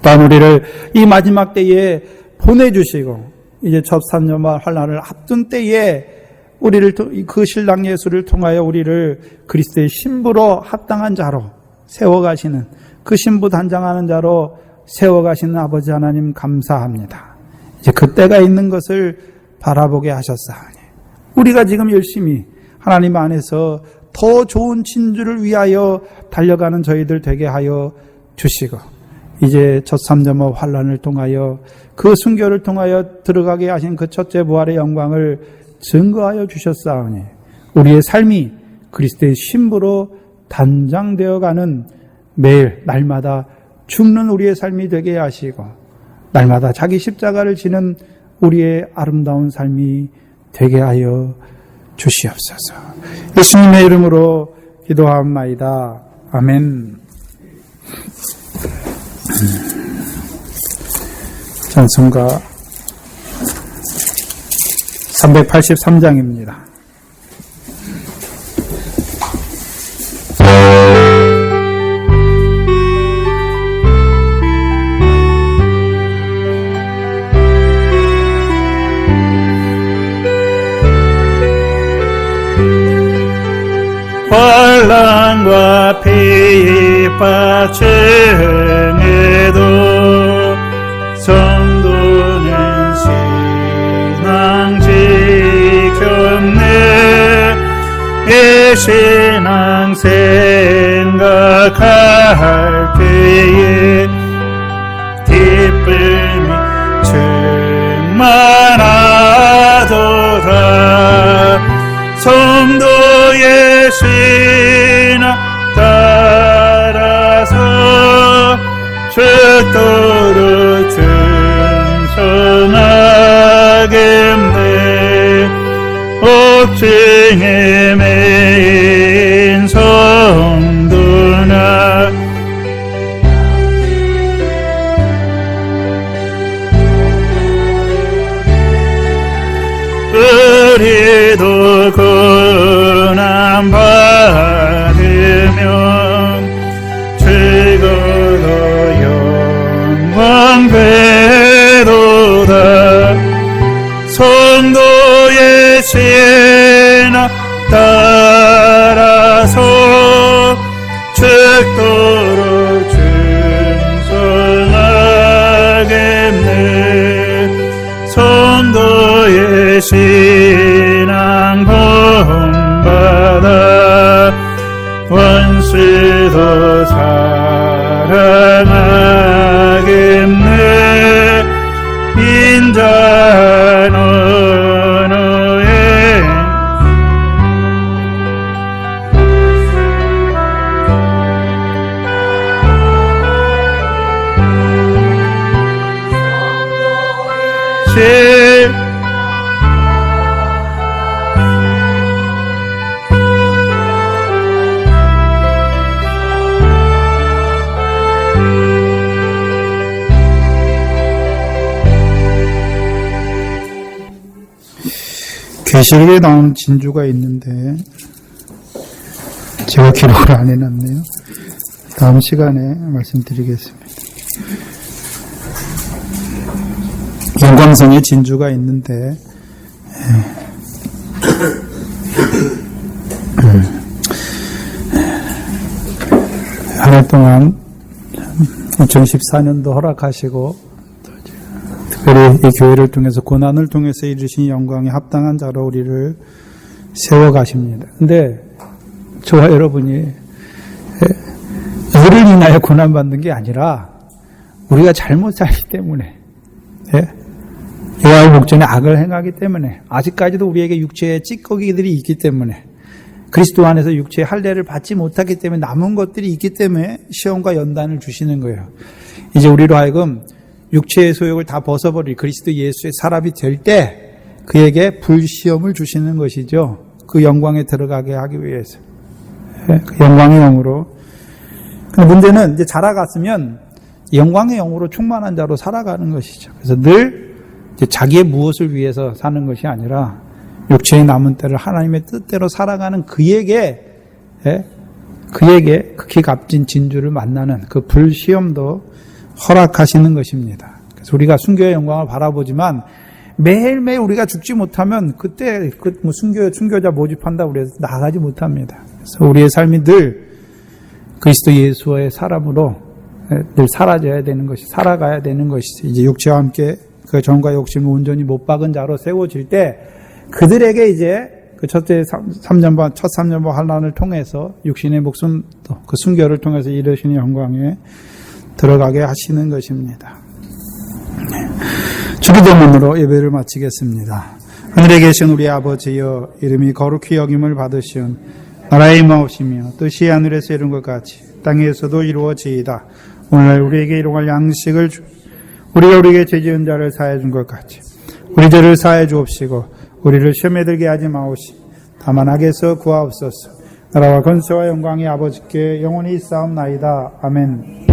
S1: 또한 우리를 이 마지막 때에 보내주시고 이제 첫 산년과 환난을 앞둔 때에 우리를 그 신랑 예수를 통하여 우리를 그리스도의 신부로 합당한 자로 세워가시는 그 신부 단장하는 자로 세워가시는 아버지 하나님 감사합니다. 이제 그때가 있는 것을 바라보게 하셨사오니 우리가 지금 열심히 하나님 안에서 더 좋은 진주를 위하여 달려가는 저희들 되게 하여 주시고 이제 첫 삼점업 환난을 통하여 그 순교를 통하여 들어가게 하신 그 첫째 부활의 영광을 증거하여 주셨사오니 우리의 삶이 그리스도의 신부로 단장되어가는 매일 날마다 죽는 우리의 삶이 되게 하시고 날마다 자기 십자가를 지는 우리의 아름다운 삶이 되게 하여 주시옵소서. 예수님의 이름으로 기도하옵나이다. 아멘. 찬송가 383장입니다. 환난 고난과 핍박중에도 성도는 신앙 지켰네. 이 신앙 생각할 때에 기쁨이 충만하도다. 성도의 신앙 따라서 죽도록 충성하겠네. 옥중에 매인 성도나 우리도 고난 받으면 죽어도 영광 되도다. 성도의 신앙 따라서 죽도록 충성하겠네. 성도의 신앙 본받아 원수도 사랑하겠네. 인자 너의 계시록에 나오는 진주가 있는데 제가 기록을 안 해놨네요. 다음 시간에 말씀드리겠습니다. 영광성에 진주가 있는데 한 해 동안 2014년도 허락하시고 특별히 이 교회를 통해서 고난을 통해서 이루신 영광에 합당한 자로 우리를 세워가십니다. 근데 저와 여러분이 우리를 인하여 고난받는 게 아니라 우리가 잘못 살기 때문에 여호와의 목전에 악을 행하기 때문에 아직까지도 우리에게 육체의 찌꺼기들이 있기 때문에 그리스도 안에서 육체의 할례를 받지 못하기 때문에 남은 것들이 있기 때문에 시험과 연단을 주시는 거예요. 이제 우리로 하여금 육체의 소욕을 다 벗어버릴 그리스도 예수의 사람이 될 때 그에게 불시험을 주시는 것이죠. 그 영광에 들어가게 하기 위해서. 그 영광의 영으로. 문제는 이제 자라갔으면 영광의 영으로 충만한 자로 살아가는 것이죠. 그래서 늘 이제 자기의 무엇을 위해서 사는 것이 아니라 육체의 남은 때를 하나님의 뜻대로 살아가는 그에게 극히 값진 진주를 만나는 그 불시험도 허락하시는 것입니다. 그래서 우리가 순교의 영광을 바라보지만 매일매일 우리가 죽지 못하면 그때 순교자 모집한다고 그래서 나가지 못합니다. 그래서 우리의 삶이 늘 그리스도 예수의 사람으로 늘 사라져야 되는 것이, 살아가야 되는 것이죠. 이제 육체와 함께 그 정과 욕심을 온전히 못 박은 자로 세워질 때 그들에게 이제 그 첫 3년반 환난을 통해서 육신의 목숨 또 그 순교를 통해서 이루시는 영광에 들어가게 하시는 것입니다. 주기도문으로 예배를 마치겠습니다. 하늘에 계신 우리 아버지여, 이름이 거룩히 여김을 받으시온 나라의 임하옵시며 뜻이 하늘에서 이룬 것 같이 땅에서도 이루어지이다. 오늘날 우리에게 일용할 양식을 우리가 우리에게 죄 지은 자를 사해 준 것 같이 우리 죄를 사해 주옵시고 우리를 시험에 들게 하지 마옵시 다만 악에서 구하옵소서. 나라와 권세와 영광이 아버지께 영원히 있사옵나이다. 아멘.